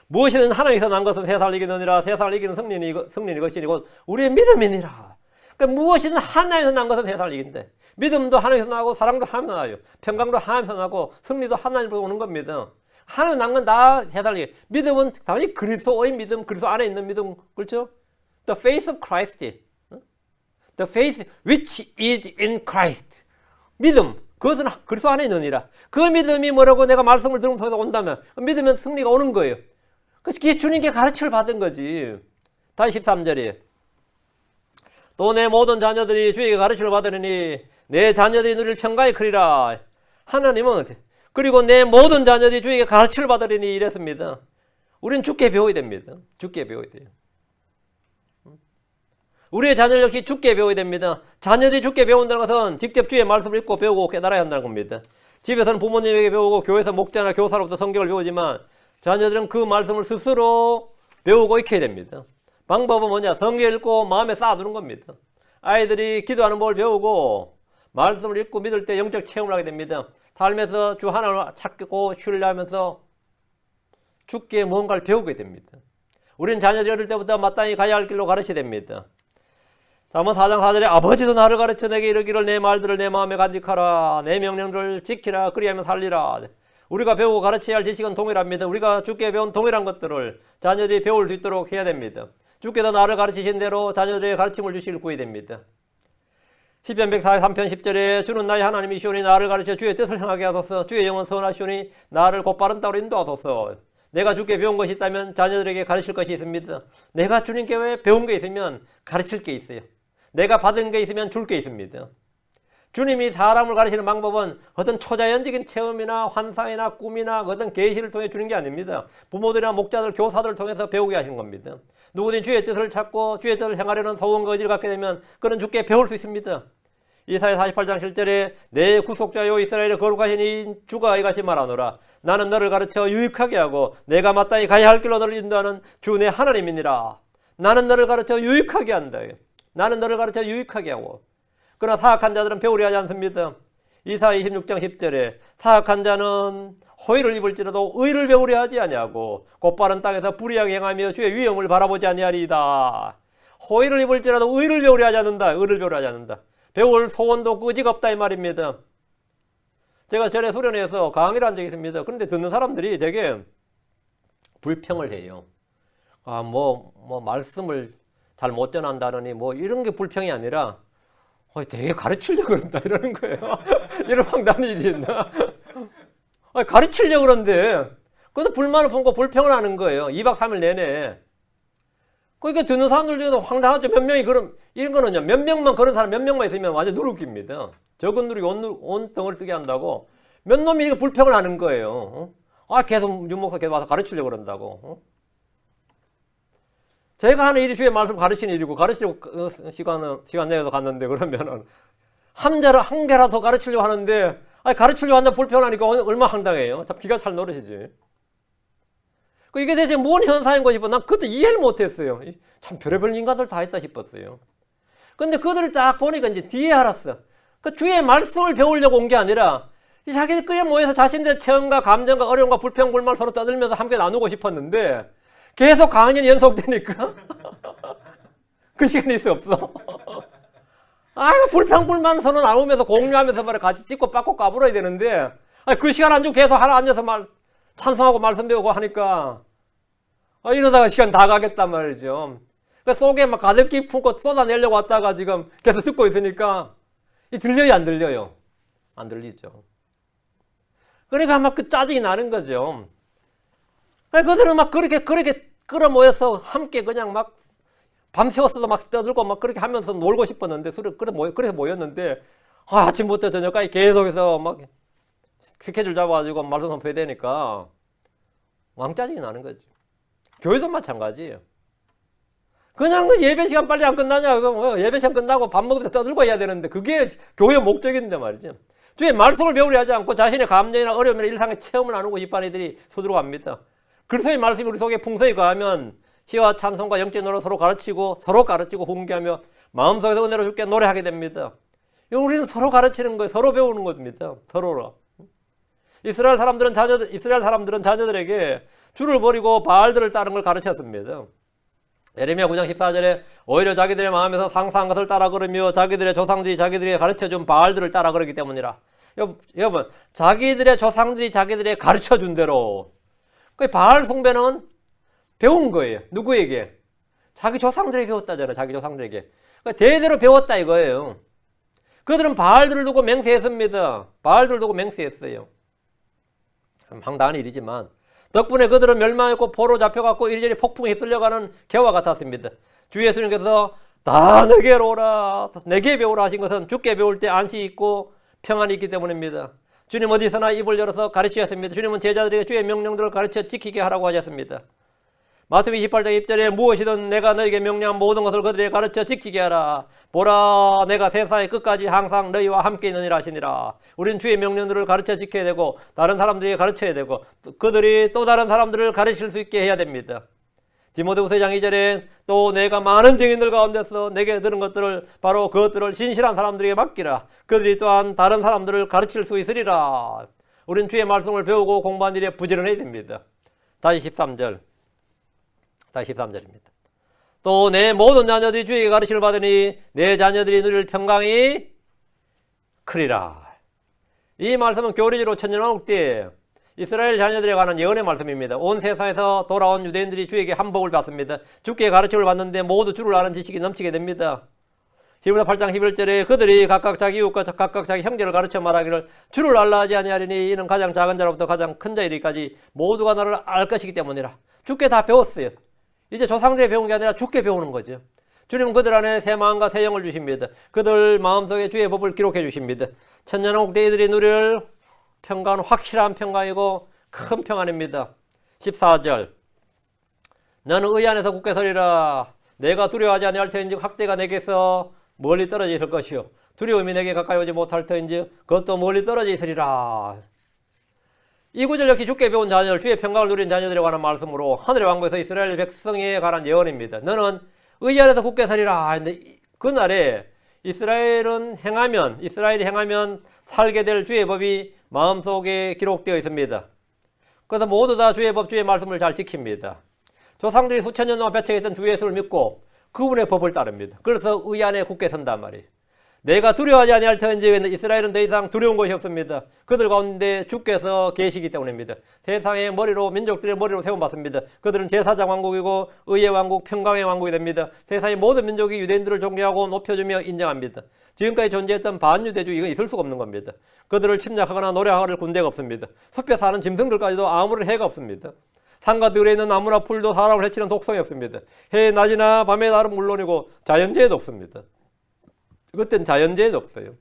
A: 무엇이든 하나님께서 난 것은 세상을 이기느니라. 세상을 이기는 승리는 것이니 곧 우리의 믿음이니라. 그러니까 무엇이든 하나님께서 난 것은 세상을 이긴대. 믿음도 하나님께서 나고 사랑도 하나님께서 나요. 평강도 하나님께서 나고 승리도 하나님으로 오는 겁니다. 하나님 난 건 다 세상을 이겨. 믿음은 당연히 그리스도의 믿음, 그리스도 안에 있는 믿음, 그렇죠? The faith of Christ. The faith which is in Christ. 믿음. 그것은 그리스도 안에 있느니라. 그 믿음이 뭐라고 내가 말씀을 들으면 통해서 온다면 믿으면 승리가 오는 거예요. 그게 주님께 가르침을 받은 거지. 다시 13절에 또 내 모든 자녀들이 주에게 가르침을 받으니 내 자녀들이 누릴 평강이 크리라. 하나님은 그리고 내 모든 자녀들이 주에게 가르침을 받으니 이랬습니다. 우리는 주께 배워야 됩니다. 주께 배워야 돼요. 우리의 자녀들 역시 주께 배워야 됩니다. 자녀들이 주께 배운다는 것은 직접 주의 말씀을 읽고 배우고 깨달아야 한다는 겁니다. 집에서는 부모님에게 배우고 교회에서 목자나 교사로부터 성경을 배우지만 자녀들은 그 말씀을 스스로 배우고 익혀야 됩니다. 방법은 뭐냐? 성경 읽고 마음에 쌓아두는 겁니다. 아이들이 기도하는 법을 배우고 말씀을 읽고 믿을 때 영적 체험을 하게 됩니다. 삶에서 주 하나님을 찾고 신뢰하면서 주께 무언가를 배우게 됩니다. 우리는 자녀들이 어릴 때부터 마땅히 가야 할 길로 가르쳐야 됩니다. 잠언 4장 4절에 아버지도 나를 가르쳐 내게 이르기를 내 말들을 내 마음에 간직하라. 내 명령들을 지키라. 그리하면 살리라. 우리가 배우고 가르쳐야 할 지식은 동일합니다. 우리가 주께 배운 동일한 것들을 자녀들이 배울 수 있도록 해야 됩니다. 주께서 나를 가르치신 대로 자녀들에게 가르침을 주시길 구해야 됩니다. 시편 143편 10절에 주는 나의 하나님이시오니 나를 가르쳐 주의 뜻을 행하게 하소서. 주의 영은 선하시오니 나를 곧바른 땅으로 인도하소서. 내가 주께 배운 것이 있다면 자녀들에게 가르칠 것이 있습니다. 내가 주님께 배운 게 있으면 가르칠 게 있어요. 내가 받은 게 있으면 줄 게 있습니다. 주님이 사람을 가르치는 방법은 어떤 초자연적인 체험이나 환상이나 꿈이나 어떤 계시를 통해 주는 게 아닙니다. 부모들이나 목자들, 교사들을 통해서 배우게 하시는 겁니다. 누구든지 주의 뜻을 찾고 주의 뜻을 행하려는 소원과 의지를 갖게 되면 그는 주께 배울 수 있습니다. 이사야 48장 7절에 내 구속자요 이스라엘의 거룩하신 이 주가 이같이 말하노라. 나는 너를 가르쳐 유익하게 하고 내가 마땅히 가야 할 길로 너를 인도하는 주 내 하나님이니라. 나는 너를 가르쳐 유익하게 한다. 나는 너를 가르쳐 유익하게 하고. 그러나 사악한 자들은 배우려 하지 않습니다. 이사야 26장 10절에 사악한 자는 호의를 입을지라도 의를 배우려 하지 아니하고 곧바른 땅에서 불의하게 행하며 주의 위엄을 바라보지 아니하리이다. 호의를 입을지라도 의를 배우려 하지 않는다. 의를 배우려 하지 않는다. 배울 소원도 끄지가 없다 이 말입니다. 제가 전에 수련회에서 강의를 한 적이 있습니다. 그런데 듣는 사람들이 되게 불평을 해요. 말씀을 잘 못 전한다느니 이런 게 불평이 아니라 되게 가르치려고 그런다 이러는 거예요. 이런 황당한 일이 있나? 가르치려고 그러는데 그래서 불만을 품고 불평을 하는 거예요. 2박 3일 내내. 그러니까 듣는 사람들 중에도 황당하죠. 몇 명이 이런 거는요. 몇 명만 그런 사람 몇 명만 있으면 완전 누룩입니다. 적은 누룩이 온 덩어리 뜨게 한다고 몇 놈이 이거 불평을 하는 거예요. 계속 윤목사 계속 와서 가르치려고 그런다고. 제가 하는 일이 주의 말씀 가르치는 일이고 가르치려고 시간 내서 갔는데 그러면은 한 개라도 가르치려고 하는데 가르치려고 한다 불평하니까 얼마나 황당해요. 참 기가 찰 노릇이지. 이게 대체 뭔 현상인 거지? 난 그것도 이해를 못했어요. 참 별의별 인간들 다 있다 싶었어요. 근데 그들을 딱 보니까 이제 뒤에 알았어. 주의 말씀을 배우려고 온 게 아니라 자기들끼리 모여서 자신들의 체험과 감정과 어려움과 불평, 불만 서로 떠들면서 함께 나누고 싶었는데 계속 강연이 연속되니까 그 시간이 있어 없어. 불평, 불만 서로 나누면서 공유하면서 말을 같이 찍고 빠고 까불어야 되는데 그 시간 안 주고 계속 하나 앉아서 찬송하고 말씀 배우고 하니까 이러다가 시간 다 가겠단 말이죠. 속에 막 가득히 품고 쏟아내려고 왔다가 지금 계속 듣고 있으니까 들려요 안 들려요? 안 들리죠. 그러니까 막 그 짜증이 나는 거죠. 그들은 막 그렇게 끌어모여서 함께 그냥 막 밤새워서도 막 떠들고 막 그렇게 하면서 놀고 싶었는데 그래서 모였는데 아침부터 저녁까지 계속해서 막 스케줄 잡아가지고 말씀 선포해야 되니까 왕짜증이 나는 거지. 교회도 마찬가지예요. 그냥 예배 시간 빨리 안 끝나냐? 예배 시간 끝나고 밥 먹으면서 떠들고 해야 되는데 그게 교회 목적인데 말이죠. 주의 말씀을 배우려 하지 않고 자신의 감정이나 어려움이나 일상의 체험을 나누고 집안이들이 서두르갑니다. 그리스도의 말씀이 우리 속에 풍성히 거하면 시와 찬송과 영적 노래로 서로 가르치고 훈계하며 마음속에서 은혜로 주께 노래하게 됩니다. 우리는 서로 가르치는 거예요. 서로 배우는 겁니다. 서로로. 이스라엘 사람들은 자녀들에게 주를 버리고 바알들을 따르는 걸 가르쳤습니다. 예레미야 9장 14절에 오히려 자기들의 마음에서 상상한 것을 따라 걸으며 자기들의 조상들이 자기들에게 가르쳐준 바알들을 따라 걸었기 때문이라. 여러분, 자기들의 조상들이 자기들에게 가르쳐준 대로 그 바알 숭배는 배운 거예요. 누구에게? 자기 조상들에게 배웠다잖아요. 자기 조상들에게. 그러니까 대대로 배웠다 이거예요. 그들은 바알들을 두고 맹세했습니다. 바알들을 두고 맹세했어요. 황당한 일이지만 덕분에 그들은 멸망했고 포로 잡혀갔고 이리저리 폭풍에 휩쓸려가는 개와 같았습니다. 주 예수님께서 다 내게로 오라, 내게 배우라 하신 것은 주께 배울 때 안식이 있고 평안이 있기 때문입니다. 주님 어디서나 입을 열어서 가르치셨습니다. 주님은 제자들에게 주의 명령들을 가르쳐 지키게 하라고 하셨습니다. 마태복음 28장 1절에 무엇이든 내가 너에게 명령한 모든 것을 그들에게 가르쳐 지키게 하라. 보라, 내가 세상의 끝까지 항상 너희와 함께 있느니라 하시니라. 우리는 주의 명령들을 가르쳐 지켜야 되고 다른 사람들에게 가르쳐야 되고 그들이 또 다른 사람들을 가르칠 수 있게 해야 됩니다. 디모데후서 2장 2절에 또 내가 많은 증인들 가운데서 내게 들은 것들을 바로 그것들을 신실한 사람들에게 맡기라. 그들이 또한 다른 사람들을 가르칠 수 있으리라. 우리는 주의 말씀을 배우고 공부한 일에 부지런해야 됩니다. 다시 13절입니다. 또 내 모든 자녀들이 주에게 가르침을 받으니 내 자녀들이 누릴 평강이 크리라. 이 말씀은 교리적으로 천년왕국 때 이스라엘 자녀들에 관한 예언의 말씀입니다. 온 세상에서 돌아온 유대인들이 주에게 한복을 받습니다. 주께 가르침을 받는데 모두 주를 아는 지식이 넘치게 됩니다. 히브리서 8장 11절에 그들이 각각 자기 이웃과 각각 자기 형제를 가르쳐 말하기를 주를 알라 하지 아니하리니 이는 가장 작은 자로부터 가장 큰 자 이르기까지 모두가 나를 알 것이기 때문이라. 주께 다 배웠어요. 이제 조상들이 배운 게 아니라 주께 배우는 거죠. 주님은 그들 안에 새 마음과 새 영을 주십니다. 그들 마음속에 주의 법을 기록해 주십니다. 천년왕국 때 이들이 누릴 평강은 확실한 평강이고 큰 평안입니다. 14절 너는 의 안에서 굳게 서리라. 내가 두려워하지 아니할 터인즉 학대가 내게서 멀리 떨어져 있을 것이요 두려움이 내게 가까이 오지 못할 터인즉 그것도 멀리 떨어져 있으리라. 이 구절 역시 주께 배운 자녀들, 주의 평강을 누린 자녀들에 관한 말씀으로 하늘의 왕국에서 이스라엘 백성에 관한 예언입니다. 너는 의 안에서 굳게 서리라. 근데 그날에 이스라엘이 행하면 살게 될 주의 법이 마음속에 기록되어 있습니다. 그래서 모두 다 주의 법, 주의 말씀을 잘 지킵니다. 조상들이 수천 년 동안 배척했던 주 예수를 믿고 그분의 법을 따릅니다. 그래서 의 안에 굳게 선단 말이에요. 내가 두려워하지 아니할 터인즉 이스라엘은 더 이상 두려운 것이 없습니다. 그들 가운데 주께서 계시기 때문입니다. 세상의 머리로 민족들의 머리로 세움받습니다. 그들은 제사장 왕국이고 의의 왕국, 평강의 왕국이 됩니다. 세상의 모든 민족이 유대인들을 존경하고 높여주며 인정합니다. 지금까지 존재했던 반유대주 이건 있을 수가 없는 겁니다. 그들을 침략하거나 노래하거나 군대가 없습니다. 숲에 사는 짐승들까지도 아무런 해가 없습니다. 산과 들에 있는 나무나 풀도 사람을 해치는 독성이 없습니다. 해의 낮이나 밤의 날은 물론이고 자연재해도 없습니다. 그때는 자연재해도 없어요.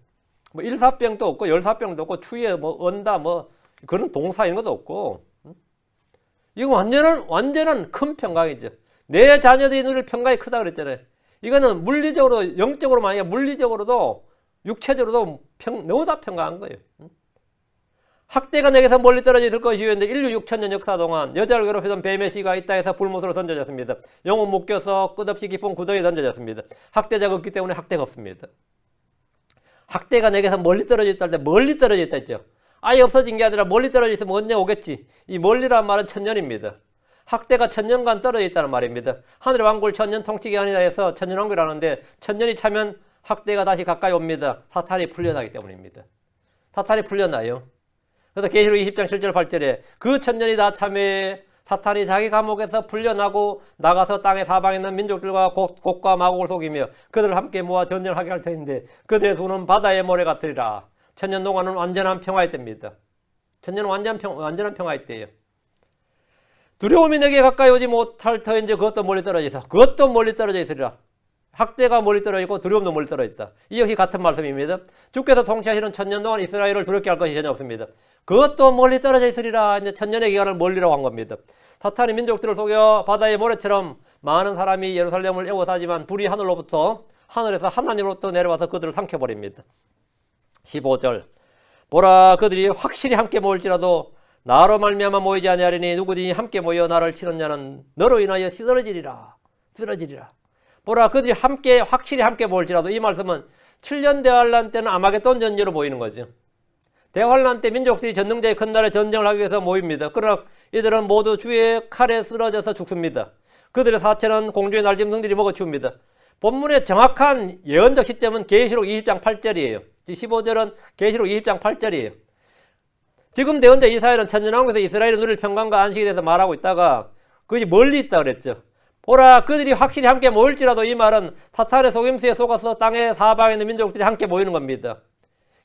A: 뭐 일사병도 없고 열사병도 없고 추위에 뭐 언다 뭐 그런 동사 이런 것도 없고 이거 완전한 큰 평강이죠. 내 자녀들이 누릴 평강이 크다 그랬잖아요. 이거는 물리적으로 영적으로만 아니라 물리적으로도 육체적으로도 너무 다 평강한 거예요. 학대가 내게서 멀리 떨어져 있을 것이요. 인류 6천년 역사 동안 여자를 괴롭히던 뱀의 씨가 이 땅에서 불못으로 던져졌습니다. 영혼 묶여서 끝없이 깊은 구덩이에 던져졌습니다. 학대자가 없기 때문에 학대가 없습니다. 학대가 내게서 멀리 떨어져 있다 할 때 멀리 떨어져 있다 했죠. 아예 없어진 게 아니라 멀리 떨어져 있으면 언제 오겠지. 이 멀리란 말은 천년입니다. 학대가 천년간 떨어져 있다는 말입니다. 하늘의 왕국을 천년 통치기 아니라 해서 천년왕국이라는데 천년이 차면 학대가 다시 가까이 옵니다. 사탄이 풀려나기 때문입니다. 사탄이 풀려나요. 그래서 계시록 20장 7절 8절에 그 천년이 다 참에 사탄이 자기 감옥에서 풀려나고 나가서 땅의 사방에 있는 민족들과 곡과 마곡을 속이며 그들을 함께 모아 전쟁을 하게 할 터인데 그들의 손은 바다의 모래 같으리라. 천년 동안은 완전한 평화의 때입니다. 천년은 완전한 평화의 때예요. 두려움이 내게 가까이 오지 못할 터인지 그것도 멀리 떨어져 있으리라. 학대가 멀리 떨어져 있고 두려움도 멀리 떨어져 있다. 이 역시 같은 말씀입니다. 주께서 통치하시는 천년 동안 이스라엘을 두렵게 할 것이 전혀 없습니다. 그것도 멀리 떨어져 있으리라. 이제 천년의 기간을 멀리라고 한 겁니다. 사탄이 민족들을 속여 바다의 모래처럼 많은 사람이 예루살렘을 애워싸지만 불이 하늘에서 하나님으로부터 내려와서 그들을 삼켜버립니다. 15절 보라 그들이 확실히 함께 모일지라도 나로 말미암아 모이지 아니하리니 누구든지 함께 모여 나를 치는 자는 너로 인하여 쓰러지리라. 보라 그들이 확실히 함께 모일지라도 이 말씀은 7년 대환란 때는 아마겟돈 전쟁으로 모이는 거죠. 대환란 때 민족들이 전능자의 큰 날에 전쟁을 하기 위해서 모입니다. 그러나 이들은 모두 주의 칼에 쓰러져서 죽습니다. 그들의 사체는 공중의 날짐승들이 먹어치웁니다. 본문의 정확한 예언적 시점은 계시록 20장 8절이에요. 15절은 계시록 20장 8절이에요. 지금 대언자 이사야는 천년왕국에서 이스라엘의 누릴 평강과 안식에 대해서 말하고 있다가 그것이 멀리 있다 그랬죠. 보라 그들이 확실히 함께 모일지라도 이 말은 사탄의 속임수에 속아서 땅의 사방에 있는 민족들이 함께 모이는 겁니다.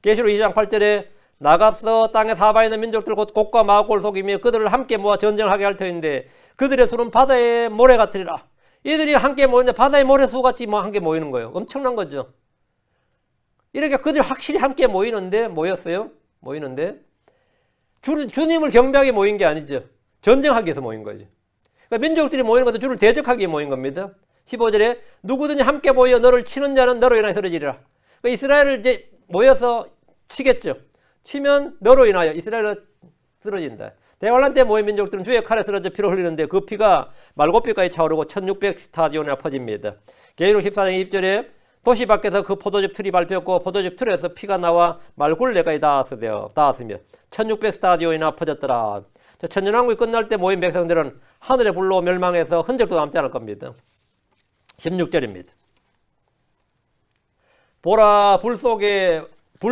A: 계시록 20장 8절에 나가서 땅의 사방에 있는 민족들 곧 곡과 마곡을 속이며 그들을 함께 모아 전쟁을 하게 할 터인데 그들의 수는 바다의 모래 같으리라. 이들이 함께 모이는데 바다의 모래수같이 함께 모이는 거예요. 엄청난 거죠. 이렇게 그들이 확실히 함께 모이는데 주님을 경배하게 모인 게 아니죠. 전쟁하기 위해서 모인 거죠. 그러니까 민족들이 모이는 것도 주를 대적하기 위해 모인 겁니다. 15절에 누구든지 함께 모여 너를 치는 자는 너로 인하여 쓰러지리라. 그러니까 이스라엘을 이제 모여서 치겠죠. 치면 너로 인하여 이스라엘은 쓰러진다. 대환란 때 모인 민족들은 주의 칼에 쓰러져 피를 흘리는데 그 피가 말고피까지 차오르고 1600 스타디온에 퍼집니다. 계시록 14장 20절에 도시 밖에서 그 포도즙 틀이 밟혔고 포도즙 틀에서 피가 나와 말굴레까지 닿았으며 1600 스타디온이나 퍼졌더라. 천년왕국이 끝날 때 모인 백성들은 하늘의 불로 멸망해서 흔적도 남지 않을 겁니다. 16절입니다. 보라 불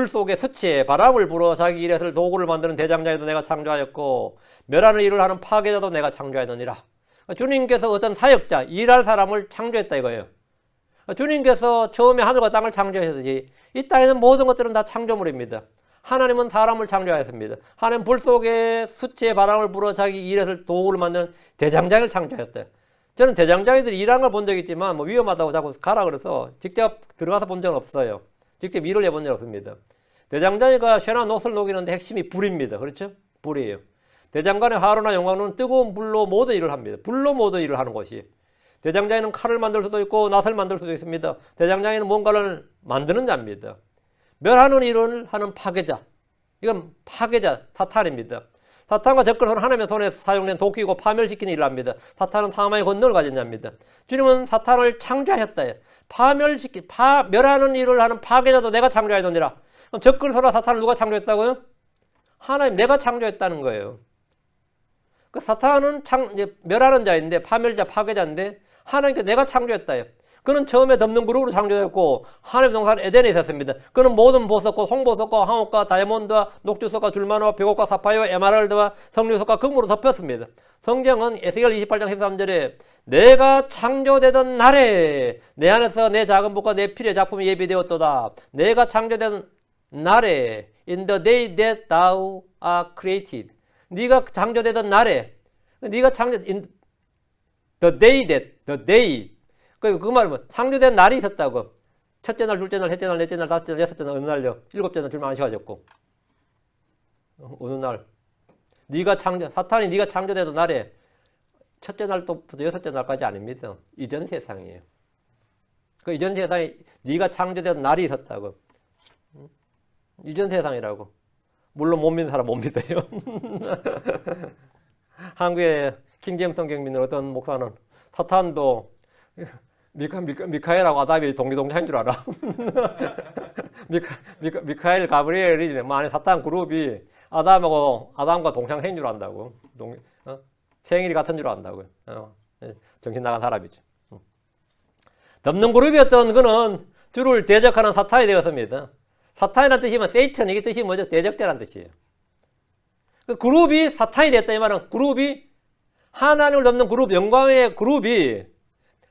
A: 속에 수치에 바람을 불어 자기 일에서 도구를 만드는 대장장이도 내가 창조하였고 멸하는 일을 하는 파괴자도 내가 창조하였느니라. 주님께서 어떤 사역자, 일할 사람을 창조했다 이거예요. 주님께서 처음에 하늘과 땅을 창조하셨듯이 이 땅에는 모든 것들은 다 창조물입니다. 하나님은 사람을 창조하였습니다. 하나님 불 속에 수치에 바람을 불어 자기 일에서 도구를 만드는 대장장이를 창조하였다. 저는 대장장이들이 일하는 걸 본 적이 있지만 위험하다고 자꾸 가라 그래서 직접 들어가서 본 적은 없어요. 직접 일을 해본 적 없습니다. 대장장이가 쇠나 노슬 녹이는데 핵심이 불입니다. 그렇죠? 불이에요. 대장간의 화로나 용광로는 뜨거운 불로 모든 일을 합니다. 불로 모든 일을 하는 것이. 대장장이는 칼을 만들 수도 있고 낫을 만들 수도 있습니다. 대장장이는 뭔가를 만드는 자입니다. 멸하는 일을 하는 파괴자. 이건 파괴자, 사탄입니다. 사탄과 접근하는 하나님의 손에서 사용된 도끼고 파멸시키는 일을 합니다. 사탄은 사망의 권능을 가진 자입니다. 주님은 사탄을 창조하였다. 멸하는 일을 하는 파괴자도 내가 창조하였느니라. 그럼 접근서라 사탄을 누가 창조했다고요? 하나님, 내가 창조했다는 거예요. 그 사탄은 멸하는 자인데, 파멸자, 파괴자인데, 하나님께 내가 창조했다요. 그는 처음에 덮는 그룹으로 창조했고, 하나님의 동산 에덴에 있었습니다. 그는 모든 보석과 홍보석과 황옥과 다이아몬드와 녹주석과 줄마노와 벽옥과 사파이어와 에메랄드와 석류석과 금으로 덮였습니다. 성경은 에스겔 28장 13절에 내가 창조되던 날에 내 안에서 내 작은 복과 내 필의 작품이 예비되었도다. 내가 창조된 날에 in the day that thou are created. 네가 창조되던 날에 네가 in the day 그 말은 창조된 날이 있었다고. 첫째 날, 둘째 날, 셋째 날, 넷째 날, 다섯째 날, 여섯째 날, 어느 날요? 일곱째 날 줄만 안 쉬어졌고. 어느 날. 사탄이 네가 창조되던 날에 첫째 날부터 여섯째 날까지 아닙니다. 이전 세상이에요. 그 이전 세상에 네가 창조되던 날이 있었다고. 이전 세상이라고. 물론 못 믿는 사람 못 믿어요. 한국의 킹제임스 성경 믿는 어떤 목사는 사탄도 미카엘하고 아담이 동기동자인 줄 알아. 미카엘 가브리엘이 만약 사탄 그룹이 아담과 동창생인 줄 안다고. 생일이 같은 줄 안다고요. 정신 나간 사람이죠. 덮는 그룹이었던 그는 주를 대적하는 사탄이 되었습니다. 사탄이라는 뜻이면 세이튼, 이게 뜻이 뭐죠? 대적자라는 뜻이에요. 그 그룹이 사탄이 됐다 이 말은 그룹이 하나님을 덮는 그룹, 영광의 그룹이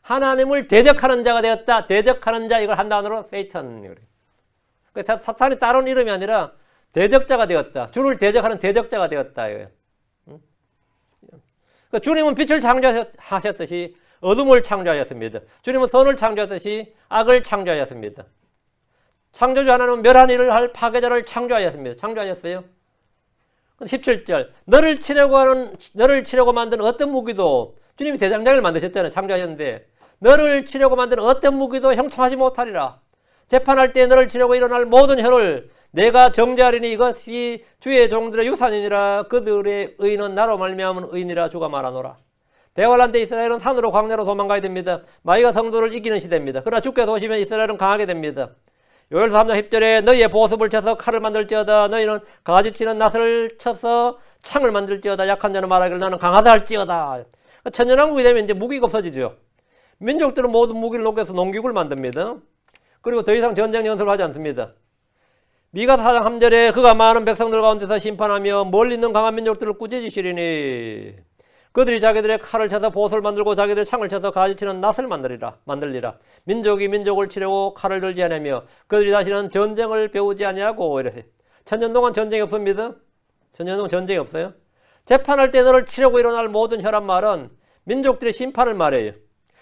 A: 하나님을 대적하는 자가 되었다. 대적하는 자, 이걸 한 단어로 세이턴. 사탄이 다른 이름이 아니라 대적자가 되었다. 주를 대적하는 대적자가 되었다. 주님은 빛을 창조하셨듯이 어둠을 창조하셨습니다. 주님은 선을 창조하듯이 악을 창조하셨습니다. 창조주 하나님은 멸한 일을 할 파괴자를 창조하셨습니다. 창조하셨어요. 17절 너를 치려고 만든 어떤 무기도 주님이 대장장을 만드셨잖아요. 창조하셨는데 너를 치려고 만든 어떤 무기도 형통하지 못하리라. 재판할 때 너를 치려고 일어날 모든 혀를 내가 정죄하리니 이것이 주의 종들의 유산이니라. 그들의 의는 나로 말미암은 의인이라 주가 말하노라. 대환란 때 이스라엘은 산으로 광야로 도망가야 됩니다. 마귀가 성도를 이기는 시대입니다. 그러나 주께서 오시면 이스라엘은 강하게 됩니다. 요엘서 3장 10절에 너희의 보습을 쳐서 칼을 만들지어다. 너희는 가지치는 낫을 쳐서 창을 만들지어다. 약한 자는 말하기를 나는 강하다 할지어다. 천연왕국이 되면 이제 무기가 없어지죠. 민족들은 모든 무기를 녹여서 농기구를 만듭니다. 그리고 더 이상 전쟁 연습을 하지 않습니다. 미가서 4장 3절에 그가 많은 백성들 가운데서 심판하며 멀리 있는 강한 민족들을 꾸짖으시리니 그들이 자기들의 칼을 쳐서 보석을 만들고 자기들의 창을 쳐서 가지치는 낫을 만들리라. 민족이 민족을 치려고 칼을 들지 아니하며 그들이 다시는 전쟁을 배우지 아니하고 이래서 천년 동안 전쟁이 없습니다. 천년 동안 전쟁이 없어요. 재판할 때 너를 치려고 일어날 모든 혀란 말은 민족들의 심판을 말해요.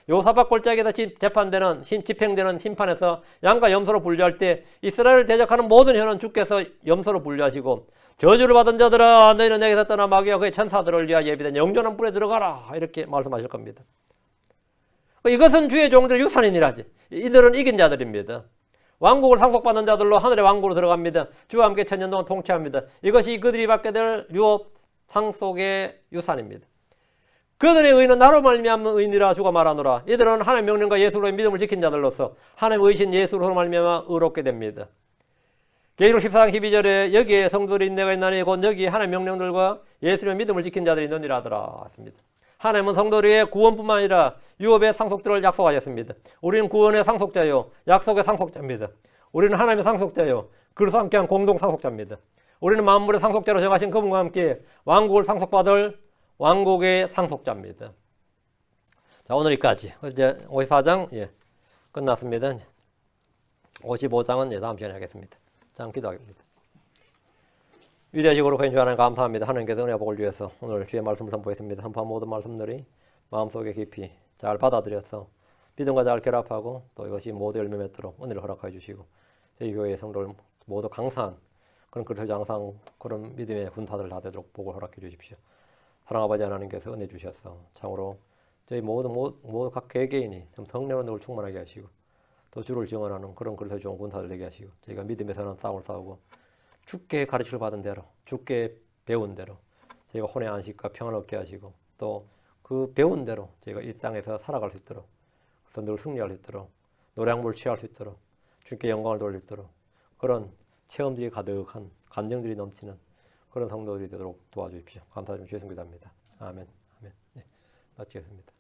A: 요사박 골짜기에서 집행되는 심판에서 양과 염소로 분류할 때 이스라엘을 대적하는 모든 혀는 주께서 염소로 분류하시고 저주를 받은 자들아 너희는 내게서 떠나 마귀와 그의 천사들을 위하여 예비된 영존한 뿔에 들어가라 이렇게 말씀하실 겁니다. 이것은 주의 종들의 유산이니라지. 이들은 이긴 자들입니다. 왕국을 상속받는 자들로 하늘의 왕국으로 들어갑니다. 주와 함께 천년 동안 통치합니다. 이것이 그들이 받게 될 유업 상속의 유산입니다. 그들의 의는 나로 말미암은 의인이라 주가 말하노라. 이들은 하나님의 명령과 예수로의 믿음을 지킨 자들로서 하나님의 의신 예수로 말미암아 의롭게 됩니다. 계시록 14장 12절에 여기에 성도들이 인내가 있나니 곧 여기 하나님의 명령들과 예수의 믿음을 지킨 자들이 있느니라 하더라 했습니다. 하나님은 성도들의 구원뿐만 아니라 유업의 상속들을 약속하셨습니다. 우리는 구원의 상속자요 약속의 상속자입니다. 우리는 하나님의 상속자요 그리스도와 함께한 공동 상속자입니다. 우리는 만물의 상속자로 정하신 그분과 함께 왕국을 상속받을 왕국의 상속자입니다. 자, 오늘 여기까지. 이제 54장 끝났습니다. 55장은 다음 시간에 하겠습니다. 자, 기도하겠습니다. 위대하시고 거룩하신 주 하나님 감사합니다. 하나님께서 은혜와 복을 주셔서 오늘 주의 말씀을 선포했습니다. 선포한 모든 말씀들이 마음속에 깊이 잘 받아들여서 믿음과 잘 결합하고 또 이것이 모두 열매 맺도록 은혜를 허락하여 주시고 저희 교회의 성도를 모두 강사한 그런 그리스도 장상 그런 믿음의 군사들 다 되도록 복을 허락해 주십시오. 사랑하는 아버지 하나님께서 은혜 주셔서 참으로 저희 모두 각 개개인이 성령으로 늘 충만하게 하시고 또 주를 증언하는 그런 그리스도의 좋은 군사들 되게 하시고 저희가 믿음에 서는 싸움을 싸우고 주께 가르침을 받은 대로 주께 배운 대로 저희가 혼의 안식과 평안을 얻게 하시고 또 그 배운 대로 저희가 이 땅에서 살아갈 수 있도록 그래서 늘 승리할 수 있도록 노량물 취할 수 있도록 주께 영광을 돌릴 수 있도록 그런 체험들이 가득한 간증들이 넘치는 그런 성도들이 되도록 도와주십시오. 감사드리며 주의 성기도합니다. 아멘. 아멘. 네, 마치겠습니다.